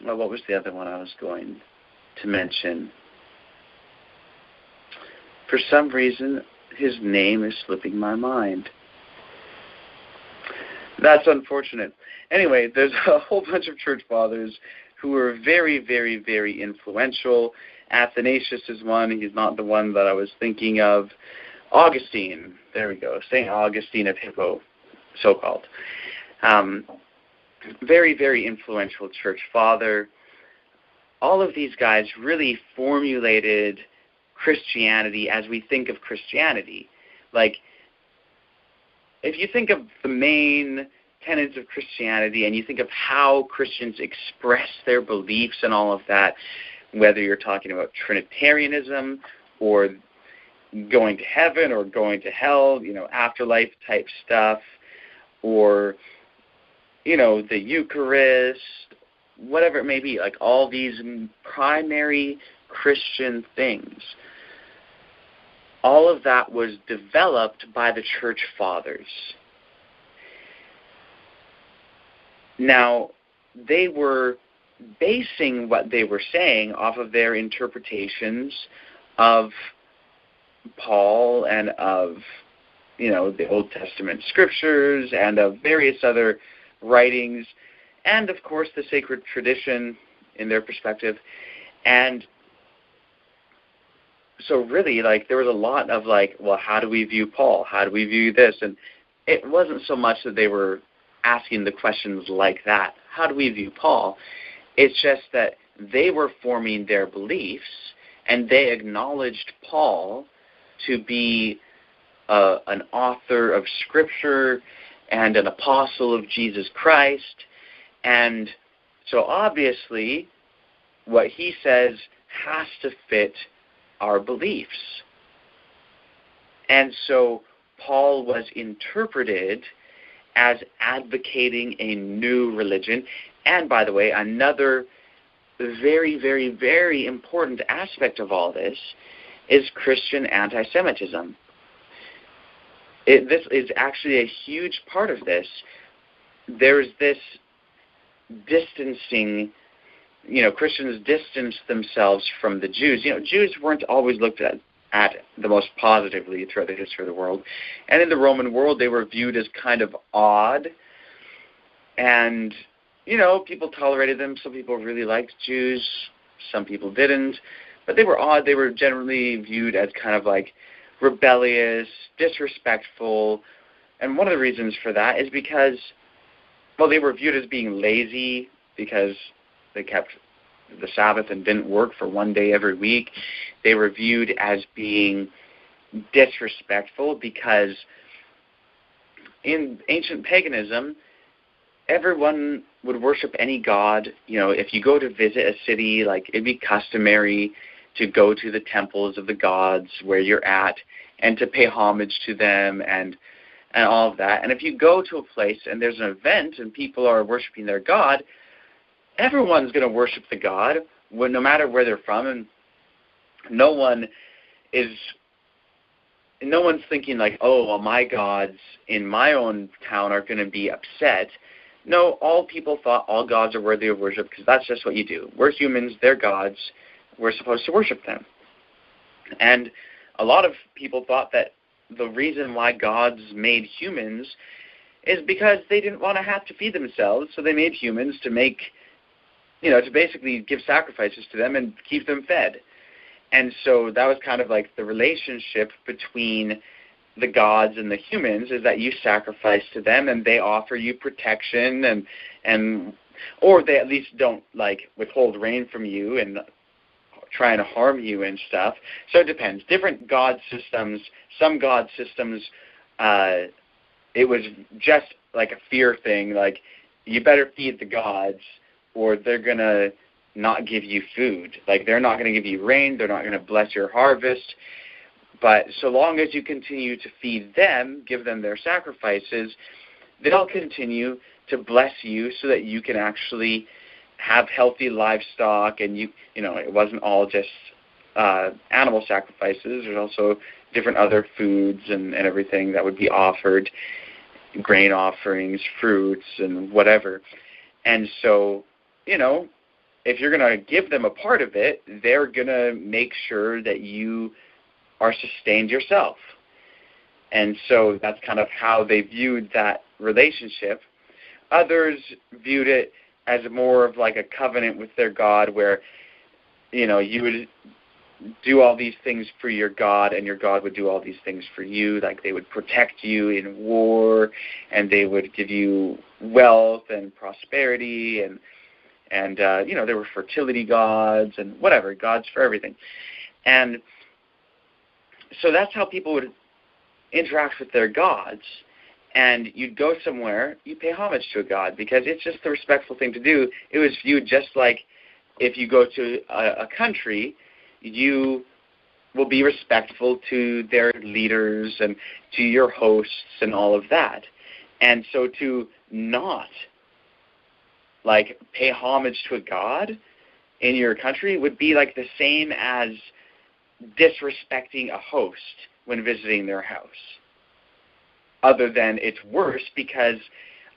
what was the other one I was going to mention? For some reason, his name is slipping my mind. That's unfortunate. Anyway, there's a whole bunch of church fathers who were very, very, very influential. Athanasius is one. He's not the one that I was thinking of. Augustine. There we go. St. Augustine of Hippo, so-called. Very, very influential church father. All of these guys really formulated Christianity as we think of Christianity. Like, if you think of the main tenets of Christianity and you think of how Christians express their beliefs and all of that, whether you're talking about Trinitarianism or going to heaven or going to hell, afterlife type stuff, or, the Eucharist, whatever it may be, like all these primary Christian things, all of that was developed by the church fathers. Now, they were basing what they were saying off of their interpretations of Paul and of, the Old Testament scriptures and of various other writings, and of course the sacred tradition in their perspective. And so really, there was a lot of how do we view Paul? How do we view this? And it wasn't so much that they were asking the questions like that. How do we view Paul? It's just that they were forming their beliefs, and they acknowledged Paul to be an author of Scripture and an apostle of Jesus Christ. And so obviously, what he says has to fit our beliefs. And so Paul was interpreted as advocating a new religion. And by the way, another very, very, very important aspect of all this is Christian anti-Semitism. This is actually a huge part of this. There's this distancing, Christians distanced themselves from the Jews. Jews weren't always looked at the most positively throughout the history of the world. And in the Roman world, they were viewed as kind of odd. And, people tolerated them. Some people really liked Jews. Some people didn't. But they were odd. They were generally viewed as kind of rebellious, disrespectful. And one of the reasons for that is because, they were viewed as being lazy because they kept the Sabbath and didn't work for one day every week. They were viewed as being disrespectful because in ancient paganism, everyone would worship any god. If you go to visit a city, it'd be customary to go to the temples of the gods where you're at and to pay homage to them and all of that. And if you go to a place and there's an event and people are worshiping their god, everyone's going to worship the god, no matter where they're from, and no one's thinking my gods in my own town are going to be upset No, all people thought all gods are worthy of worship because that's just what you do. We're humans, they're gods, we're supposed to worship them. And a lot of people thought that the reason why gods made humans is because they didn't want to have to feed themselves, so they made humans to make, to basically give sacrifices to them and keep them fed. And so that was kind of like the relationship between the gods and the humans, is that you sacrifice to them and they offer you protection and or they at least don't withhold rain from you and trying to harm you and stuff. So it depends. Different god systems, some god systems, it was just like a fear thing, like you better feed the gods or they're going to not give you food. Like they're not going to give you rain, they're not going to bless your harvest. But so long as you continue to feed them, give them their sacrifices, they'll continue to bless you so that you can actually have healthy livestock. And it wasn't all just animal sacrifices. There's also different other foods and everything that would be offered, grain offerings, fruits, and whatever. And so, if you're going to give them a part of it, they're going to make sure that you are sustained yourself. And so that's kind of how they viewed that relationship. Others viewed it as more of like a covenant with their God where, you would do all these things for your God and your God would do all these things for you. Like they would protect you in war and they would give you wealth and prosperity and there were fertility gods and whatever, gods for everything. And so that's how people would interact with their gods. And you'd go somewhere, you pay homage to a god because it's just the respectful thing to do. It was viewed just like if you go to a country, you will be respectful to their leaders and to your hosts and all of that. And so to not pay homage to a god in your country would be like the same as disrespecting a host when visiting their house. Other than it's worse because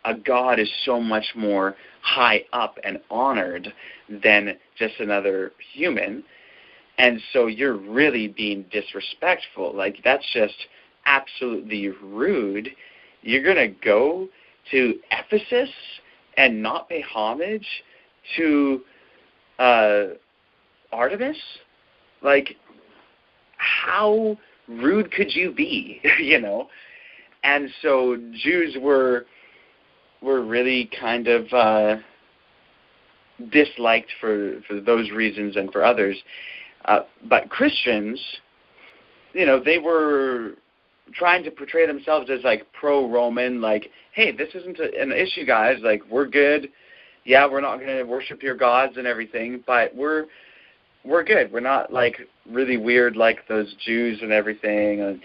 a god is so much more high up and honored than just another human. And so you're really being disrespectful. That's just absolutely rude. You're going to go to Ephesus and not pay homage to Artemis? How rude could you be, And so Jews were really kind of disliked for those reasons and for others. But Christians, they were trying to portray themselves as pro-Roman, hey, this isn't an issue, guys. We're good. Yeah, we're not going to worship your gods and everything, but we're good. We're not really weird like those Jews and everything. And,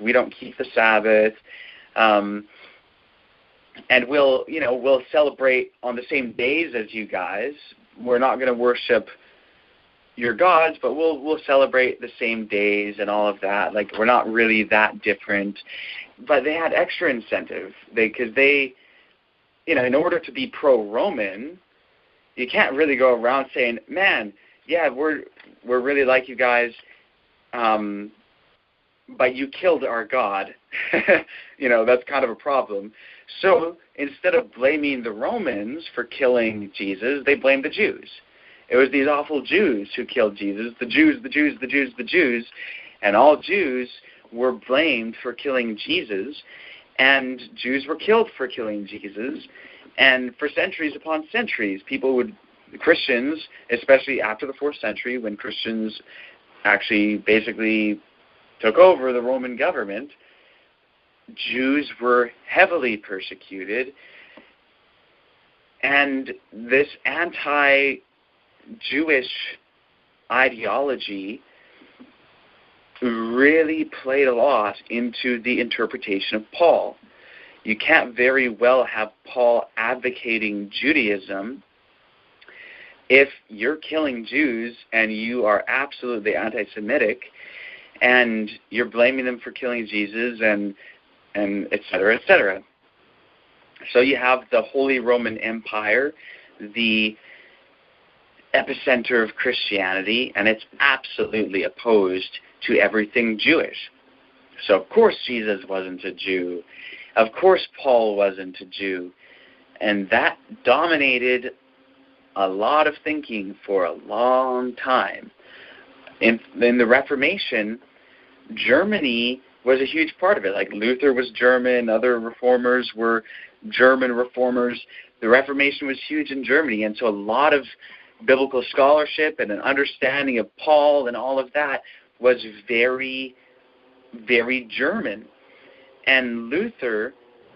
we don't keep the Sabbath. And we'll celebrate on the same days as you guys. We're not going to worship your gods, but we'll celebrate the same days and all of that. We're not really that different. But they had extra incentive because they in order to be pro-Roman, you can't really go around saying, man, yeah, we're really like you guys, but you killed our God. That's kind of a problem. So instead of blaming the Romans for killing Jesus, they blamed the Jews. It was these awful Jews who killed Jesus, the Jews, and all Jews were blamed for killing Jesus, and Jews were killed for killing Jesus, and for centuries upon centuries, Christians, especially after the 4th century, when Christians actually basically took over the Roman government, Jews were heavily persecuted, and this anti-Jewish ideology really played a lot into the interpretation of Paul. You can't very well have Paul advocating Judaism if you're killing Jews and you are absolutely anti-Semitic and you're blaming them for killing Jesus and et cetera, et cetera. So you have the Holy Roman Empire, the epicenter of Christianity, and it's absolutely opposed to everything Jewish. So of course Jesus wasn't a Jew. Of course Paul wasn't a Jew. And that dominated a lot of thinking for a long time. In the Reformation, Germany was a huge part of it. Like Luther was German, other reformers were German reformers. The Reformation was huge in Germany, and so a lot of biblical scholarship and an understanding of Paul and all of that was very, very German. And Luther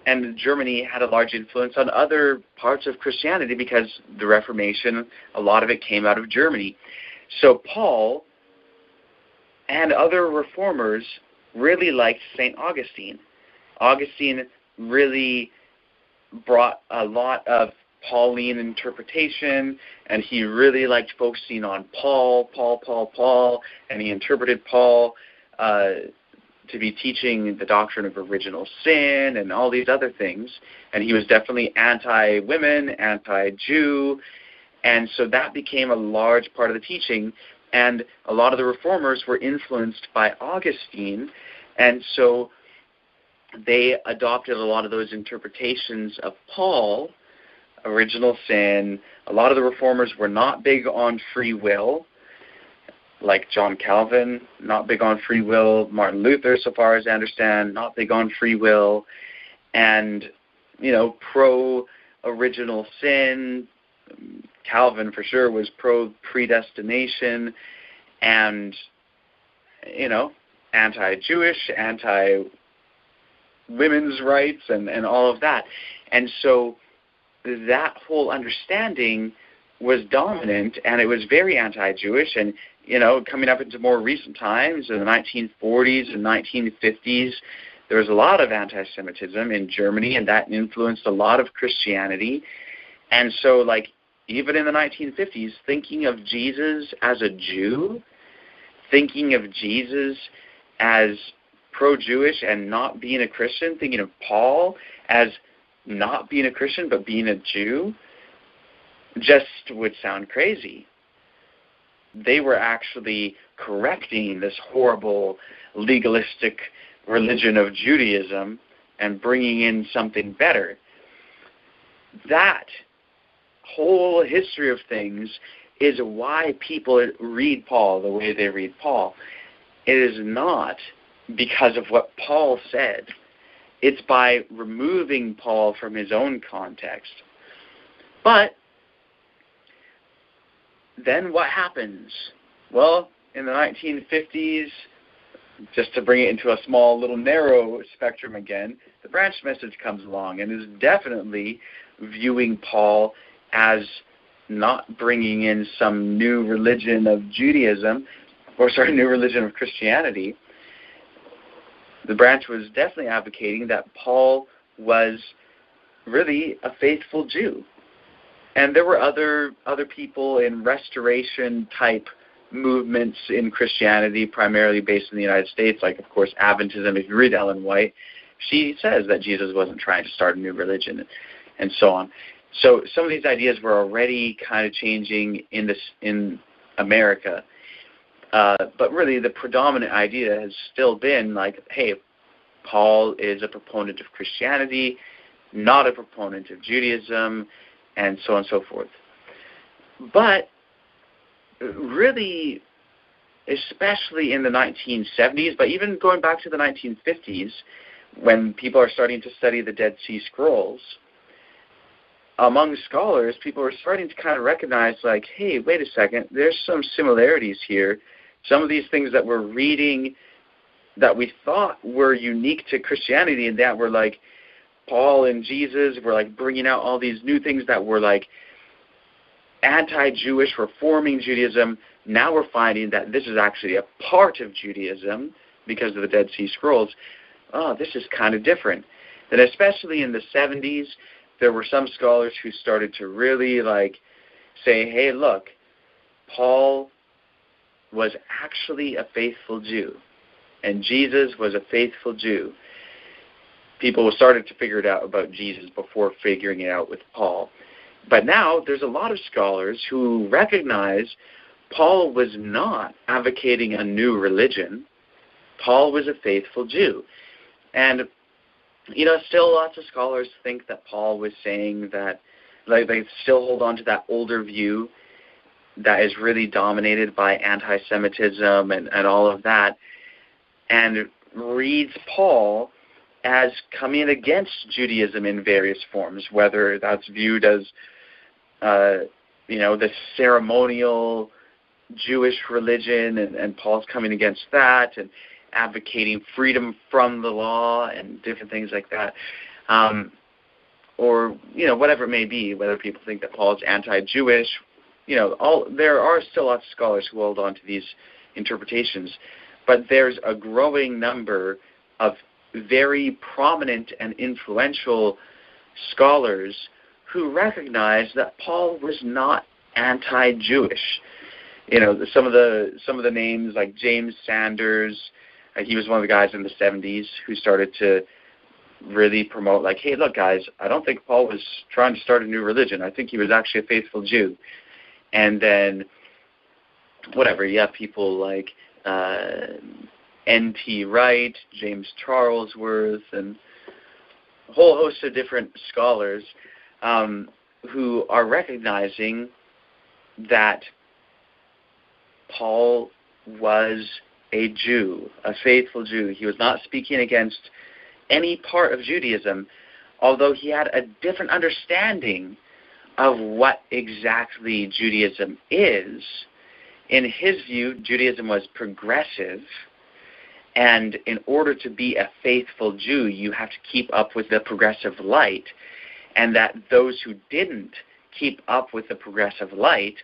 and Germany had a large influence on other parts of Christianity because the Reformation, a lot of it came out of Germany. So Paul and other reformers really liked St. Augustine. Augustine really brought a lot of Pauline interpretation, and he really liked focusing on Paul, and he interpreted Paul to be teaching the doctrine of original sin and all these other things. And he was definitely anti-women, anti-Jew, and so that became a large part of the teaching. And a lot of the reformers were influenced by Augustine, and so they adopted a lot of those interpretations of Paul, original sin. A lot of the reformers were not big on free will, like John Calvin, not big on free will. Martin Luther, so far as I understand, not big on free will. And, pro-original sin. Calvin, for sure, was pro-predestination and, anti-Jewish, anti-women's rights and all of that. And so that whole understanding was dominant, and it was very anti-Jewish. And, coming up into more recent times, in the 1940s and 1950s, there was a lot of anti-Semitism in Germany, and that influenced a lot of Christianity. And so, even in the 1950s, thinking of Jesus as a Jew, thinking of Jesus as pro-Jewish and not being a Christian, thinking of Paul as not being a Christian but being a Jew, just would sound crazy. They were actually correcting this horrible legalistic religion of Judaism and bringing in something better. That whole history of things is why people read Paul the way they read Paul. It is not because of what Paul said. It's by removing Paul from his own context. But then what happens? Well, in the 1950s, just to bring it into a small little narrow spectrum again, the branch message comes along and is definitely viewing Paul as not bringing in some new religion of Judaism, new religion of Christianity. The branch was definitely advocating that Paul was really a faithful Jew. And there were other people in restoration-type movements in Christianity, primarily based in the United States, like, of course, Adventism. If you read Ellen White, she says that Jesus wasn't trying to start a new religion, and so on. So some of these ideas were already kind of changing in America. But really, the predominant idea has still been hey, Paul is a proponent of Christianity, not a proponent of Judaism, and so on and so forth. But really, especially in the 1970s, but even going back to the 1950s, when people are starting to study the Dead Sea Scrolls, among scholars, people are starting to kind of recognize, hey, wait a second, there's some similarities here. Some of these things that we're reading that we thought were unique to Christianity, and that were Paul and Jesus were bringing out all these new things that were anti-Jewish, reforming Judaism. Now we're finding that this is actually a part of Judaism because of the Dead Sea Scrolls. Oh, this is kind of different. And especially in the 70s, there were some scholars who started to really say, hey, look, Paul was actually a faithful Jew, and Jesus was a faithful Jew. people started to figure it out about Jesus before figuring it out with Paul. But now there's a lot of scholars who recognize Paul was not advocating a new religion. Paul was a faithful Jew. And, still lots of scholars think that Paul was saying that, like, they still hold on to that older view that is really dominated by anti-Semitism and all of that, and reads Paul as coming against Judaism in various forms, whether that's viewed as, the ceremonial Jewish religion, and Paul's coming against that, and advocating freedom from the law and different things like that. Or, whatever it may be, whether people think that Paul is anti-Jewish, there are still lots of scholars who hold on to these interpretations. But there's a growing number of very prominent and influential scholars who recognize that Paul was not anti-Jewish. Some of the names like James Sanders, he was one of the guys in the 70s who started to really promote, like, hey, look, guys, I don't think Paul was trying to start a new religion. I think he was actually a faithful Jew. And then, you have people like N.T. Wright, James Charlesworth, and a whole host of different scholars who are recognizing that Paul was a Jew, a faithful Jew. He was not speaking against any part of Judaism, although he had a different understanding of what exactly Judaism is. In his view, Judaism was progressive, and in order to be a faithful Jew, you have to keep up with the progressive light, and that those who didn't keep up with the progressive light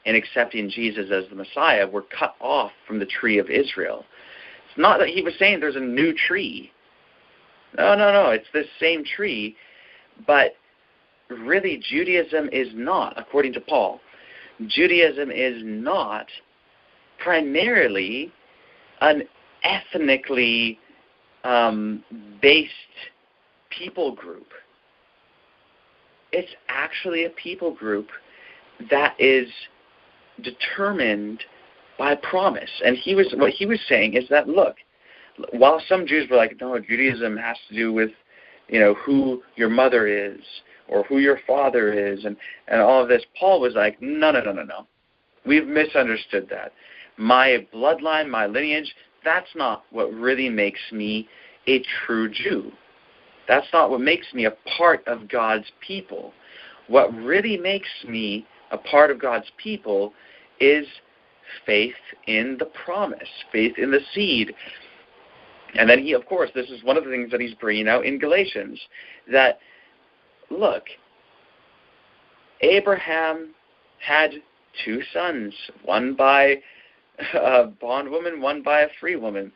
in accepting Jesus as the Messiah were cut off from the tree of Israel. It's not that he was saying there's a new tree. No, it's this same tree, but really Judaism is not, according to Paul, Judaism is not primarily an ethnically based people group. It's actually a people group that is determined by promise. And what he was saying is that, look, while some Jews were like, no, Judaism has to do with, who your mother is or who your father is and all of this, Paul was like, no. We've misunderstood that. My bloodline, my lineage, that's not what really makes me a true Jew. That's not what makes me a part of God's people. What really makes me a part of God's people is faith in the promise, faith in the seed. And then he, of course, this is one of the things that he's bringing out in Galatians, that, look, Abraham had two sons, one by a bondwoman, one by a free woman.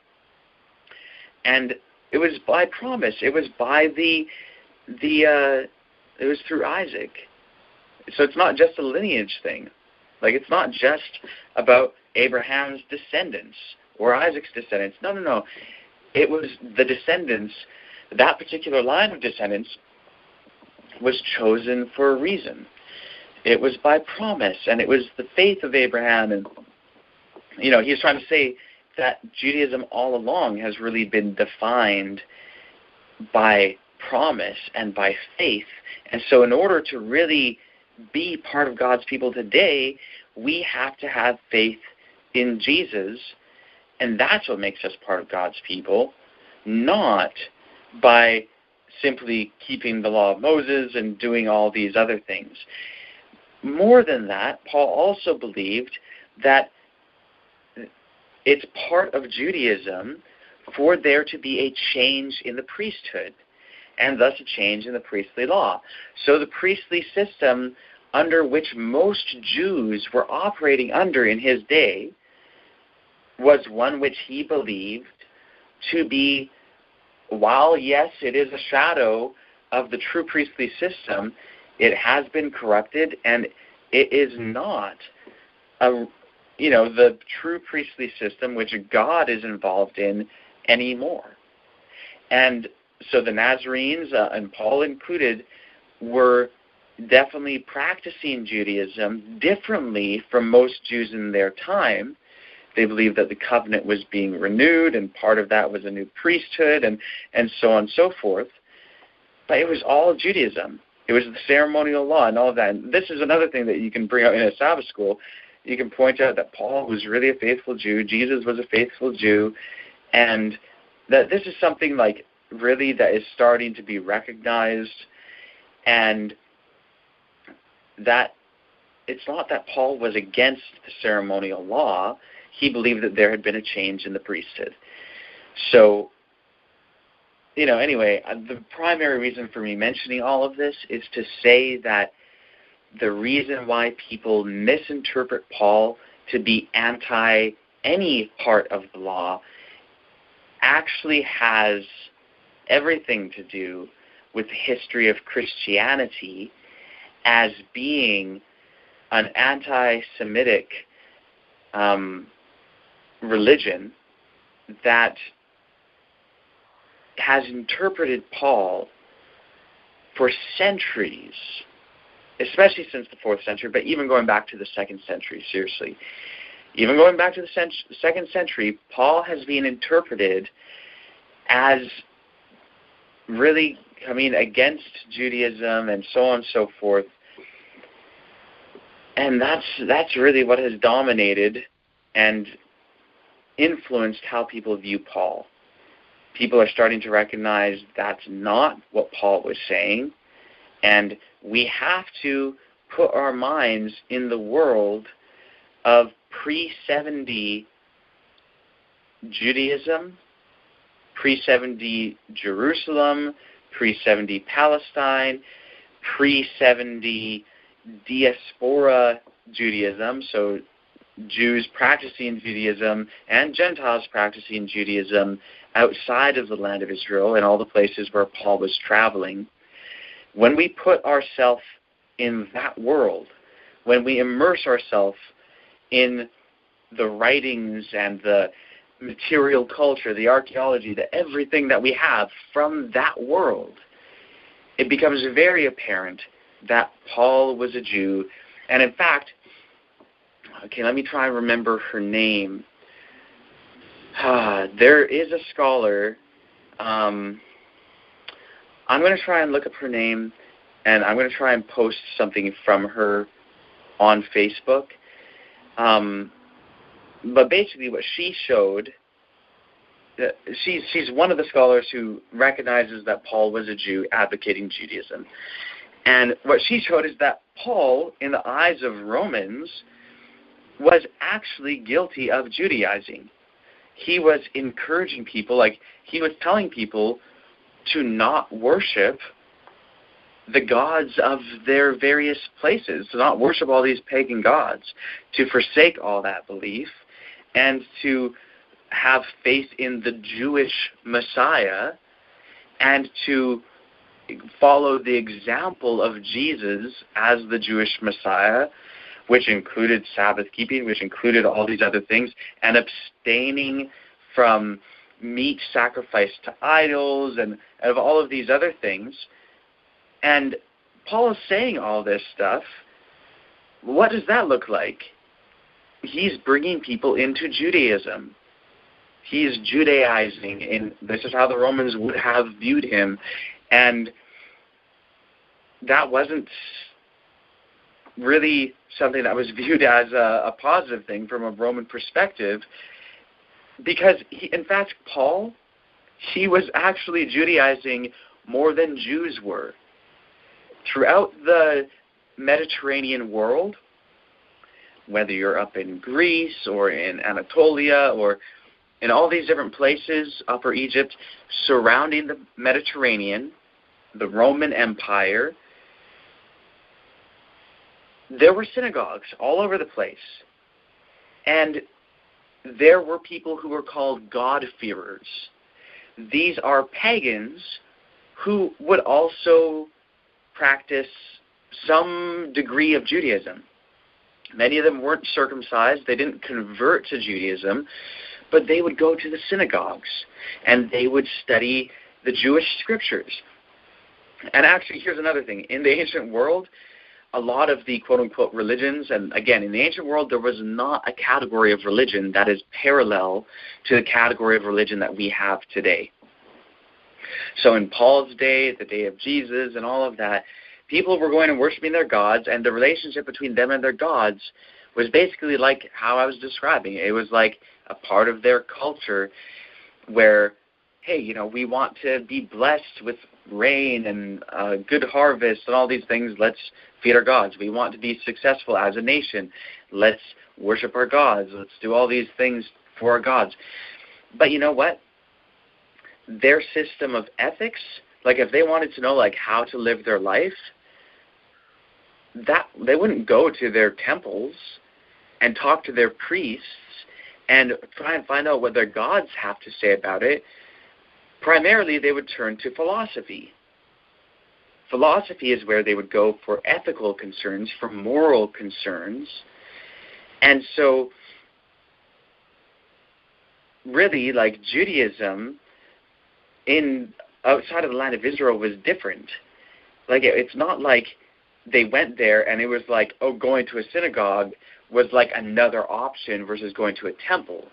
And it was by promise. It was by it was through Isaac. So it's not just a lineage thing. Like, it's not just about Abraham's descendants or Isaac's descendants. No. It was the descendants, that particular line of descendants was chosen for a reason. It was by promise, and it was the faith of Abraham. And, he's trying to say that Judaism all along has really been defined by promise and by faith. And so in order to really be part of God's people today, we have to have faith in Jesus, and that's what makes us part of God's people, not by simply keeping the law of Moses and doing all these other things. More than that, Paul also believed that it's part of Judaism for there to be a change in the priesthood, and thus a change in the priestly law. So the priestly system under which most Jews were operating under in his day was one which he believed to be, while yes, it is a shadow of the true priestly system, it has been corrupted, and it is not the true priestly system which God is involved in anymore. And so the Nazarenes, and Paul included, were definitely practicing Judaism differently from most Jews in their time. They believed that the covenant was being renewed, and part of that was a new priesthood, and so on and so forth. But it was all Judaism. It was the ceremonial law and all of that. And this is another thing that you can bring out in a Sabbath school. You can point out that Paul was really a faithful Jew, Jesus was a faithful Jew, and that this is something like really that is starting to be recognized, and that it's not that Paul was against the ceremonial law. He believed that there had been a change in the priesthood. So, anyway, the primary reason for me mentioning all of this is to say that the reason why people misinterpret Paul to be anti any part of the law actually has everything to do with the history of Christianity as being an anti-Semitic religion that has interpreted Paul for centuries, especially since the 4th century, but even going back to the 2nd century, seriously. Even going back to the 2nd century, Paul has been interpreted as really coming against Judaism and so on and so forth. And that's really what has dominated and influenced how people view Paul. People are starting to recognize that's not what Paul was saying, and we have to put our minds in the world of pre-70 Judaism, pre-70 Jerusalem, pre-70 Palestine, pre-70 diaspora Judaism, so Jews practicing Judaism and Gentiles practicing Judaism outside of the land of Israel and all the places where Paul was traveling. When we put ourselves in that world, when we immerse ourselves in the writings and the material culture, the archaeology, everything that we have from that world, it becomes very apparent that Paul was a Jew. And in fact, okay, let me try and remember her name. There is a scholar. I'm going to try and look up her name, and I'm going to try and post something from her on Facebook. But basically what she showed, she's one of the scholars who recognizes that Paul was a Jew advocating Judaism. And what she showed is that Paul, in the eyes of Romans, was actually guilty of Judaizing. He was encouraging people, like he was telling people to not worship the gods of their various places, to not worship all these pagan gods, to forsake all that belief, and to have faith in the Jewish Messiah, and to follow the example of Jesus as the Jewish Messiah, which included Sabbath keeping, which included all these other things, and abstaining from meat sacrificed to idols and of all of these other things. And Paul is saying all this stuff. What does that look like? He's bringing people into Judaism. He's Judaizing, and this is how the Romans would have viewed him. And that wasn't really something that was viewed as a positive thing from a Roman perspective, because in fact, Paul, he was actually Judaizing more than Jews were. Throughout the Mediterranean world, whether you're up in Greece or in Anatolia or in all these different places, Upper Egypt, surrounding the Mediterranean, the Roman Empire, there were synagogues all over the place. And there were people who were called God-fearers. These are pagans who would also practice some degree of Judaism. Many of them weren't circumcised. They didn't convert to Judaism, but they would go to the synagogues and they would study the Jewish scriptures. And actually, here's another thing. In the ancient world, a lot of the quote-unquote religions, and again, in the ancient world, there was not a category of religion that is parallel to the category of religion that we have today. So in Paul's day, the day of Jesus, and all of that, people were going and worshiping their gods, and the relationship between them and their gods was basically like how I was describing. It was like a part of their culture where, hey, you know, we want to be blessed with rain and good harvest and all these things. Let's feed our gods. We want to be successful as a nation. Let's worship our gods. Let's do all these things for our gods. But you know what? Their system of ethics, like if they wanted to know like how to live their life, that they wouldn't go to their temples and talk to their priests and try and find out what their gods have to say about it. Primarily, they would turn to philosophy. Philosophy is where they would go for ethical concerns, for moral concerns. And so, really, like Judaism, outside of the land of Israel was different. Like, it's not like they went there and it was like, oh, going to a synagogue was like another option versus going to a temple.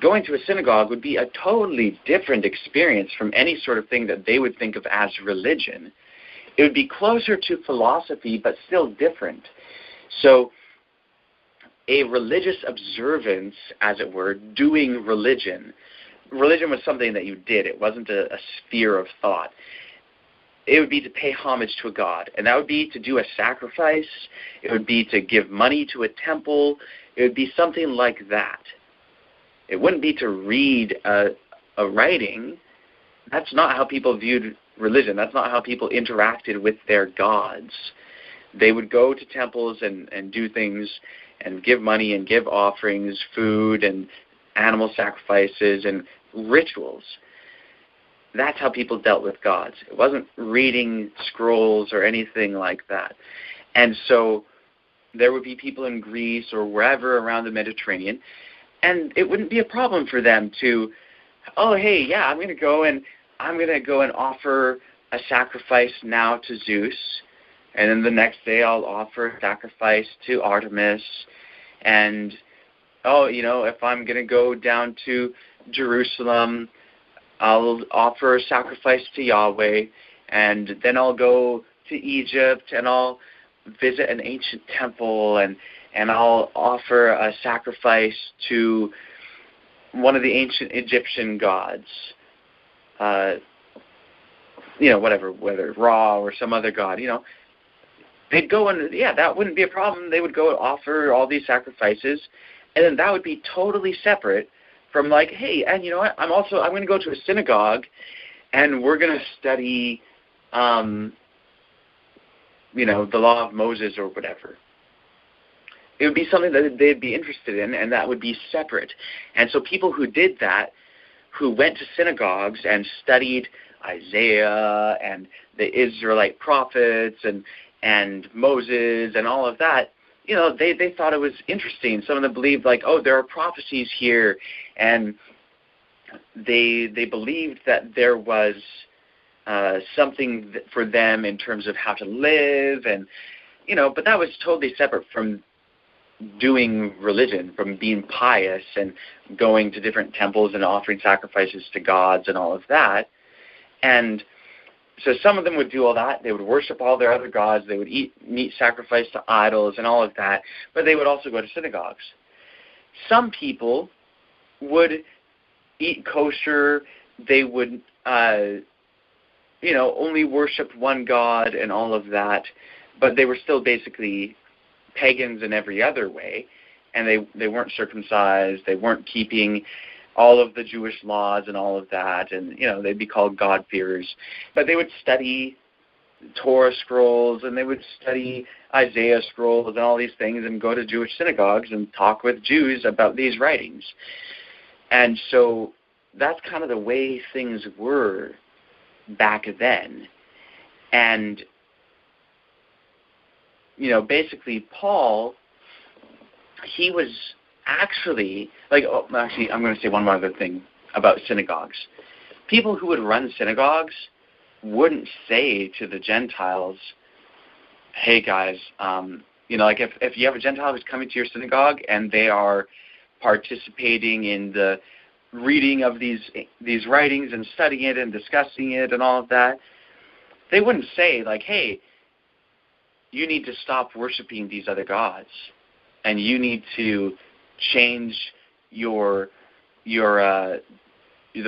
Going to a synagogue would be a totally different experience from any sort of thing that they would think of as religion. It would be closer to philosophy, but still different. So a religious observance, as it were, doing religion. Religion was something that you did. It wasn't a sphere of thought. It would be to pay homage to a god, and that would be to do a sacrifice. It would be to give money to a temple. It would be something like that. It wouldn't be to read a writing. That's not how people viewed religion. That's not how people interacted with their gods. They would go to temples and do things and give money and give offerings, food and animal sacrifices and rituals. That's how people dealt with gods. It wasn't reading scrolls or anything like that. And so there would be people in Greece or wherever around the Mediterranean, and it wouldn't be a problem for them to, oh, hey, yeah, I'm going to go and offer a sacrifice now to Zeus, and then the next day I'll offer a sacrifice to Artemis, and, oh, you know, if I'm going to go down to Jerusalem, I'll offer a sacrifice to Yahweh, and then I'll go to Egypt, and I'll visit an ancient temple, and I'll offer a sacrifice to one of the ancient Egyptian gods, you know, whatever, whether Ra or some other god, you know. They'd go and, yeah, that wouldn't be a problem. They would go and offer all these sacrifices, and then that would be totally separate from like, hey, and you know what, I'm going to go to a synagogue, and we're going to study, you know, the law of Moses or whatever. It would be something that they'd be interested in, and that would be separate. And so people who did that, who went to synagogues and studied Isaiah and the Israelite prophets and Moses and all of that, you know, they thought it was interesting. Some of them believed, like, oh, there are prophecies here, and they believed that there was something for them in terms of how to live, and, you know, but that was totally separate from doing religion, from being pious and going to different temples and offering sacrifices to gods and all of that. And so some of them would do all that. They would worship all their other gods. They would eat meat sacrificed to idols and all of that. But they would also go to synagogues. Some people would eat kosher. They would, you know, only worship one god and all of that. But they were still basically pagans in every other way. And they weren't circumcised. They weren't keeping all of the Jewish laws and all of that, and, you know, they'd be called God-fearers. But they would study Torah scrolls, and they would study Isaiah scrolls and all these things, and go to Jewish synagogues and talk with Jews about these writings. And so that's kind of the way things were back then. And, you know, basically Paul, he was actually, I'm going to say one more other thing about synagogues. people who would run synagogues wouldn't say to the Gentiles, hey guys, like if you have a Gentile who's coming to your synagogue and they are participating in the reading of these writings and studying it and discussing it and all of that, they wouldn't say like, hey, you need to stop worshiping these other gods and you need to change the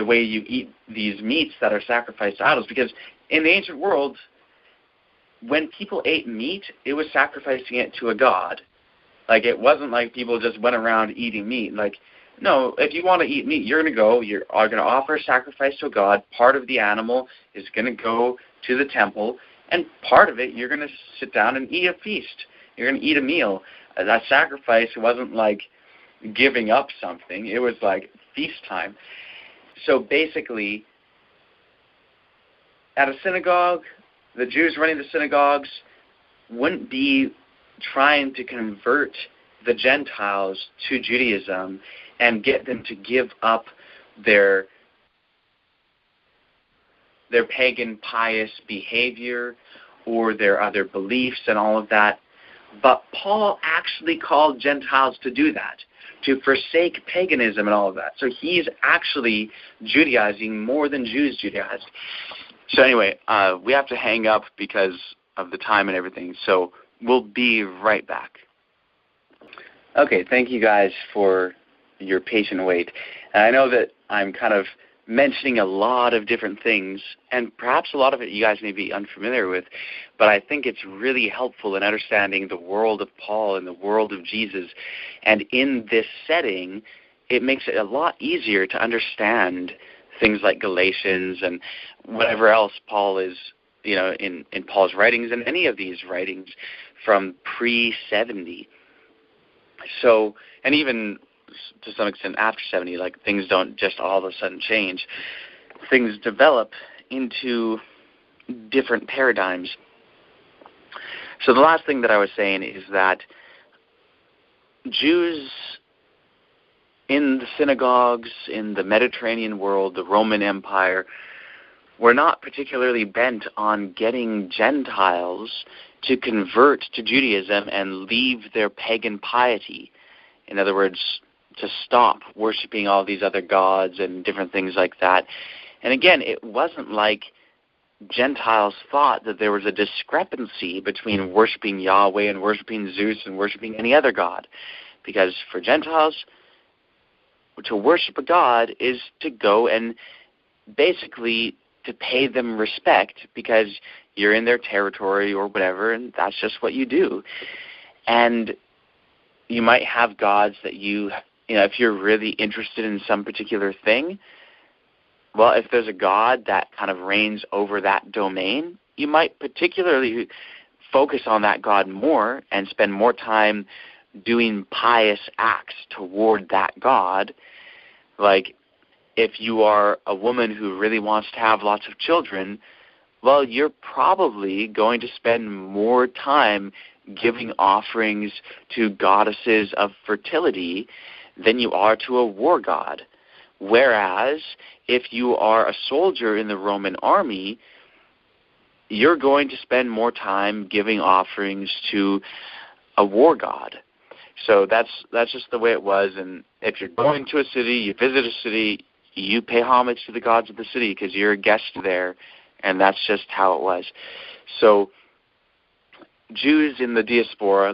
way you eat these meats that are sacrificed to idols. Because in the ancient world, when people ate meat, it was sacrificing it to a god. Like, it wasn't like people just went around eating meat. Like, no, if you want to eat meat, you're going to offer a sacrifice to a god. Part of the animal is going to go to the temple, and part of it you're going to sit down and eat a feast. You're going to eat a meal. That sacrifice wasn't like giving up something. It was like feast time. So basically, at a synagogue, the Jews running the synagogues wouldn't be trying to convert the Gentiles to Judaism and get them to give up their pagan pious behavior or their other beliefs and all of that. But Paul actually called Gentiles to do that, to forsake paganism and all of that. So he's actually Judaizing more than Jews Judaized. So anyway, we have to hang up because of the time and everything. So we'll be right back. Okay, thank you guys for your patient wait. And I know that I'm kind of mentioning a lot of different things, and perhaps a lot of it you guys may be unfamiliar with, but I think it's really helpful in understanding the world of Paul and the world of Jesus. And in this setting, it makes it a lot easier to understand things like Galatians and whatever else Paul is, in Paul's writings and any of these writings from pre-70. So, and even to some extent after 70, like things don't just all of a sudden change. Things develop into different paradigms. So the last thing that I was saying is that Jews in the synagogues, in the Mediterranean world, the Roman Empire, were not particularly bent on getting Gentiles to convert to Judaism and leave their pagan piety. In other words, to stop worshiping all these other gods and different things like that. And again, it wasn't like Gentiles thought that there was a discrepancy between worshiping Yahweh and worshiping Zeus and worshiping any other god. Because for Gentiles, to worship a god is to go and basically to pay them respect because you're in their territory or whatever, and that's just what you do. And you might have gods that if you're really interested in some particular thing, well, if there's a god that kind of reigns over that domain, you might particularly focus on that god more and spend more time doing pious acts toward that god. Like, if you are a woman who really wants to have lots of children, well, you're probably going to spend more time giving offerings to goddesses of fertility than you are to a war god. Whereas, if you are a soldier in the Roman army, you're going to spend more time giving offerings to a war god. So that's just the way it was. And if you're going to a city, you visit a city, you pay homage to the gods of the city because you're a guest there, and that's just how it was. So Jews in the diaspora,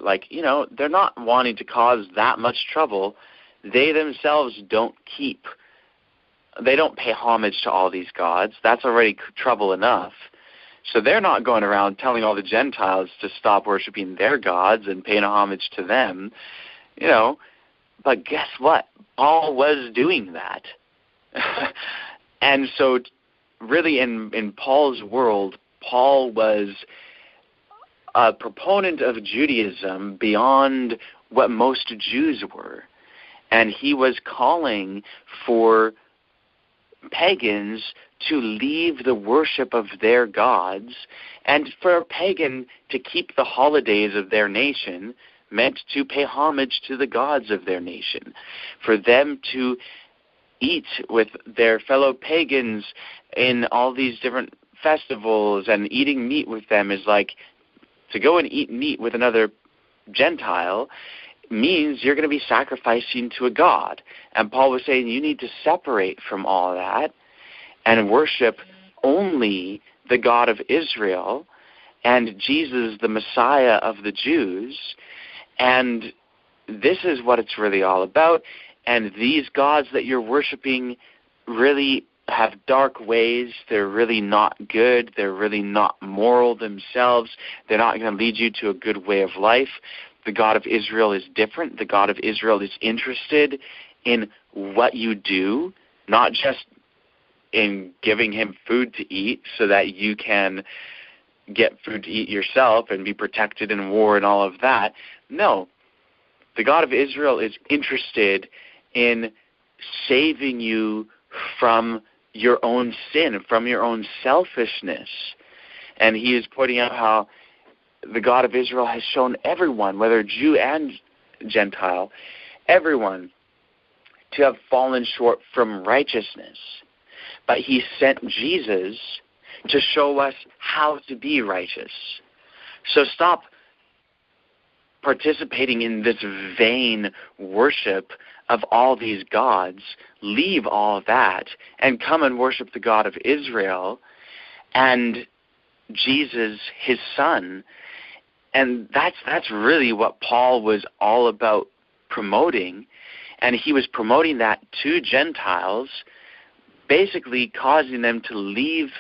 they're not wanting to cause that much trouble. They themselves don't pay homage to all these gods. That's already trouble enough. So they're not going around telling all the Gentiles to stop worshiping their gods and paying homage to them, But guess what? Paul was doing that. And so really in Paul's world, Paul was a proponent of Judaism beyond what most Jews were. And he was calling for pagans to leave the worship of their gods, and for a pagan to keep the holidays of their nation meant to pay homage to the gods of their nation, for them to eat with their fellow pagans in all these different festivals, and eating meat with them is like to go and eat meat with another Gentile means you're going to be sacrificing to a god. And Paul was saying you need to separate from all that and worship only the God of Israel and Jesus, the Messiah of the Jews. And this is what it's really all about. And these gods that you're worshiping really have dark ways. They're really not good. They're really not moral themselves. They're not going to lead you to a good way of life. The God of Israel is different. The God of Israel is interested in what you do, not just in giving him food to eat so that you can get food to eat yourself and be protected in war and all of that. No. The God of Israel is interested in saving you from your own sin, from your own selfishness. And he is pointing out how the God of Israel has shown everyone, whether Jew and Gentile, everyone to have fallen short from righteousness. But he sent Jesus to show us how to be righteous. So stop participating in this vain worship of all these gods. Leave all that and come and worship the God of Israel and Jesus, his son. And that's really what Paul was all about promoting. And he was promoting that to Gentiles, basically causing them to leave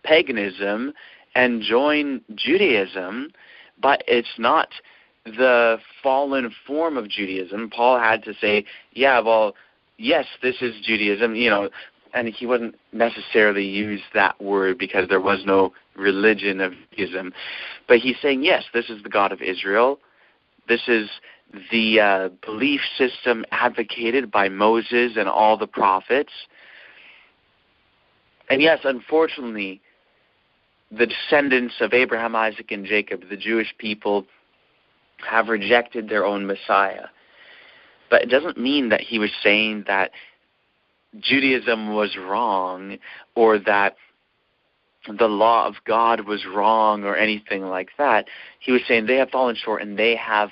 paganism and join Judaism. But it's not the fallen form of Judaism. Paul had to say, yeah, well, yes, this is Judaism, and he wouldn't necessarily use that word because there was no religion of Judaism. But he's saying, yes, this is the God of Israel. This is the belief system advocated by Moses and all the prophets. And yes, unfortunately, the descendants of Abraham, Isaac, and Jacob, the Jewish people, have rejected their own Messiah. But it doesn't mean that he was saying that Judaism was wrong or that the law of God was wrong or anything like that. He was saying they have fallen short and they have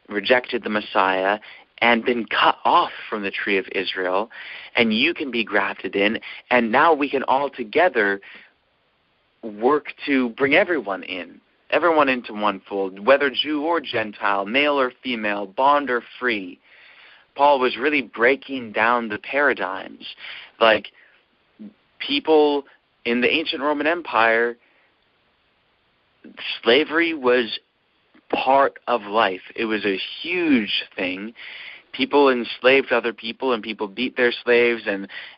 rejected the Messiah and been cut off from the tree of Israel, and you can be grafted in, and now we can all together work to bring everyone into one fold, whether Jew or Gentile, male or female, bond or free. Paul was really breaking down the paradigms. Like, people in the ancient Roman Empire, slavery was part of life. It was a huge thing. People enslaved other people, and people beat their slaves,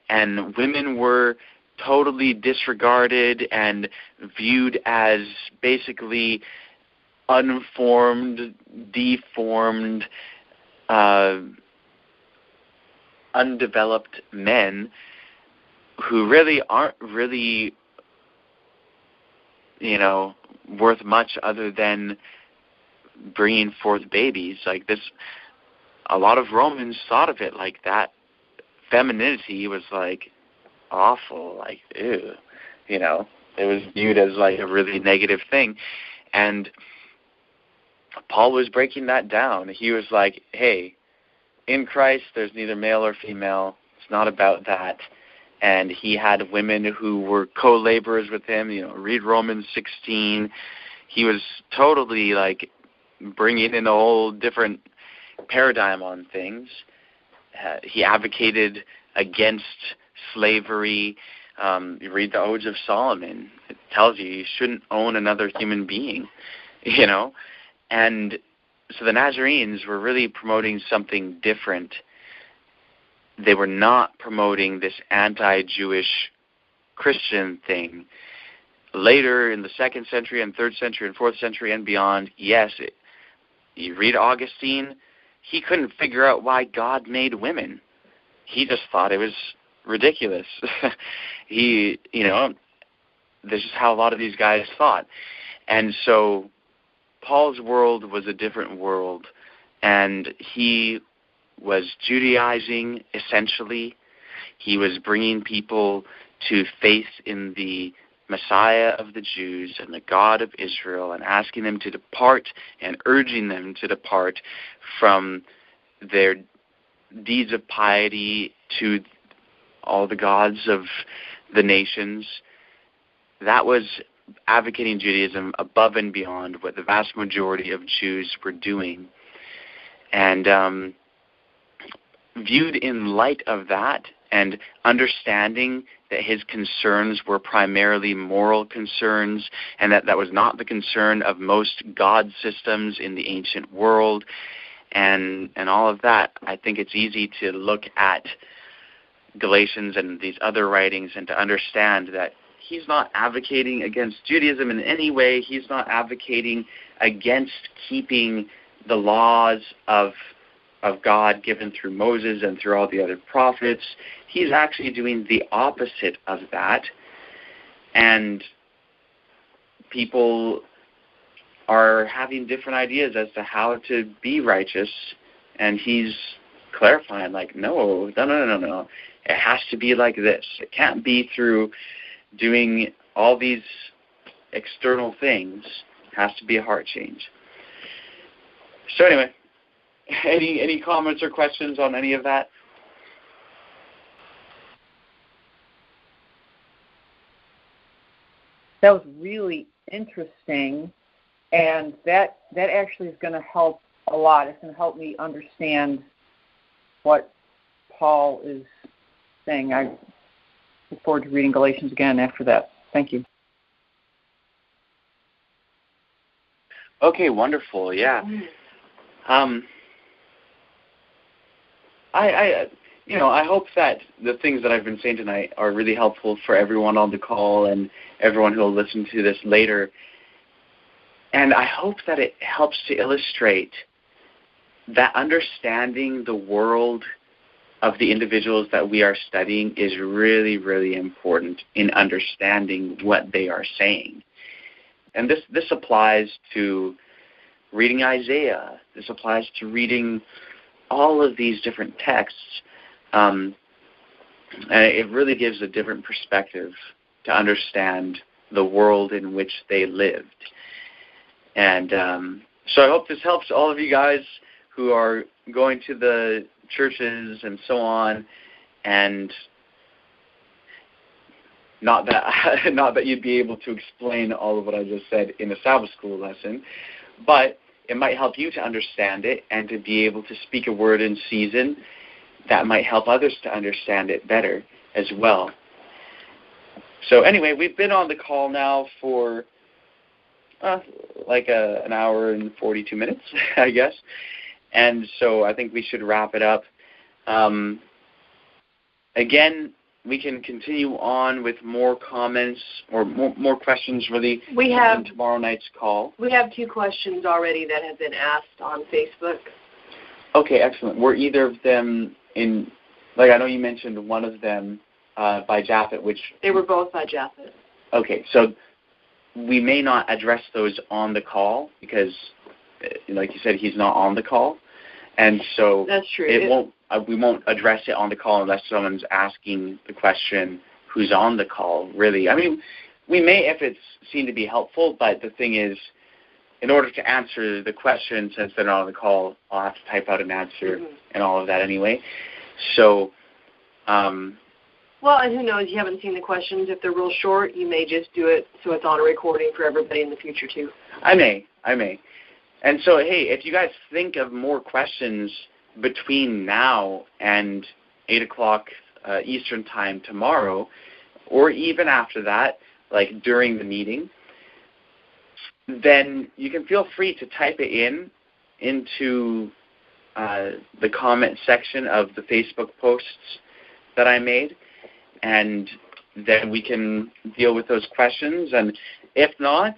and women were totally disregarded and viewed as basically unformed, deformed, undeveloped men who really aren't really, worth much other than bringing forth babies. Like this, a lot of Romans thought of it like that. Femininity was like awful, like ew, it was viewed as like a really negative thing. And Paul was breaking that down. He was like, hey, in Christ there's neither male or female. It's not about that. And he had women who were co-laborers with him. Read Romans 16. He was totally like bringing in a whole different paradigm on things. He advocated against slavery. You read the Odes of Solomon. It tells you shouldn't own another human being, And so the Nazarenes were really promoting something different. They were not promoting this anti-Jewish Christian thing. Later in the 2nd century and 3rd century and 4th century and beyond, yes, you read Augustine, he couldn't figure out why God made women. He just thought it was ridiculous. This is how a lot of these guys thought. And so Paul's world was a different world, and he was Judaizing, essentially, He was bringing people to faith in the Messiah of the Jews and the God of Israel, and asking them to depart and urging them to depart from their deeds of piety to all the gods of the nations. That was advocating Judaism above and beyond what the vast majority of Jews were doing. And viewed in light of that, and understanding that his concerns were primarily moral concerns, and that was not the concern of most god systems in the ancient world, and all of that, I think it's easy to look at Galatians and these other writings and to understand that he's not advocating against Judaism in any way. He's not advocating against keeping the laws of God given through Moses and through all the other prophets. He's actually doing the opposite of that. And people are having different ideas as to how to be righteous. And he's clarifying, like, no. It has to be like this. It can't be through doing all these external things. It has to be a heart change. So anyway, any comments or questions on any of that? That was really interesting, and that actually is going to help a lot. It's going to help me understand what Paul is saying. I look forward to reading Galatians again after that. Thank you. Okay, wonderful. Yeah. I hope that the things that I've been saying tonight are really helpful for everyone on the call and everyone who will listen to this later. And I hope that it helps to illustrate that understanding the world of the individuals that we are studying is really, really important in understanding what they are saying. And this applies to reading Isaiah. This applies to reading all of these different texts. And it really gives a different perspective to understand the world in which they lived. And so I hope this helps all of you guys who are going to the churches and so on, and not that you'd be able to explain all of what I just said in a Sabbath school lesson, but it might help you to understand it and to be able to speak a word in season that might help others to understand it better as well. So anyway, we've been on the call now for an hour and 42 minutes, I guess. And so I think we should wrap it up. Again, we can continue on with more comments or more questions, really, in tomorrow night's call. We have 2 questions already that have been asked on Facebook. Okay, excellent. Were either of them in, I know you mentioned one of them by Japhet, which... They were both by Japhet. Okay, so we may not address those on the call because, like you said, he's not on the call. And so that's true. We won't address it on the call unless someone's asking the question who's on the call, really. I mean, we may if it's seen to be helpful, but the thing is, in order to answer the question, since they're not on the call, I'll have to type out an answer and all of that anyway. So, well, and who knows, you haven't seen the questions. If they're real short, you may just do it so it's on a recording for everybody in the future, too. I may. And so, hey, if you guys think of more questions between now and 8 o'clock Eastern Time tomorrow, or even after that, like during the meeting, then you can feel free to type it into the comment section of the Facebook posts that I made, and then we can deal with those questions. And if not,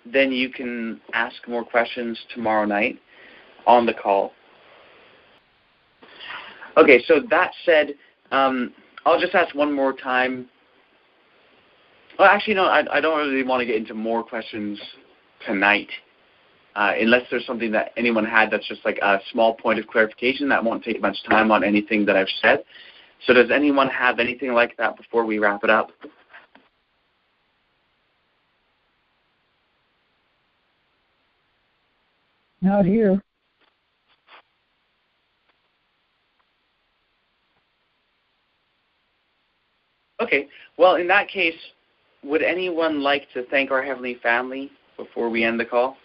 then you can ask more questions tomorrow night on the call. Okay, so that said, I'll just ask one more time. Well, actually, no, I don't really want to get into more questions tonight, unless there's something that anyone had that's just like a small point of clarification that won't take much time on anything that I've said. So does anyone have anything like that before we wrap it up? Not here. Okay. Well, in that case, would anyone like to thank our Heavenly Family before we end the call?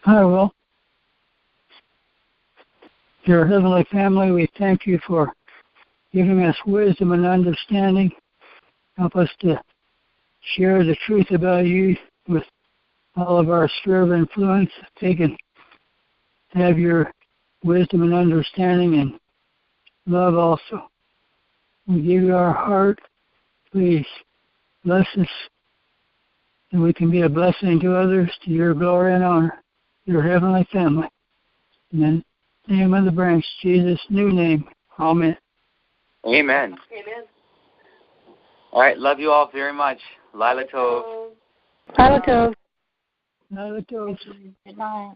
I will. Dear Heavenly Family, we thank you for giving us wisdom and understanding. Help us to share the truth about you with all of our sphere of influence. They can have your wisdom and understanding and love also. We give you our heart. Please bless us, and we can be a blessing to others to your glory and honor. Your Heavenly Family. In the name of the branch, Jesus' new name. Amen. Amen. Amen. All right. Love you all very much. Lila Tov. Lila Tov. Lila Tov. Good night.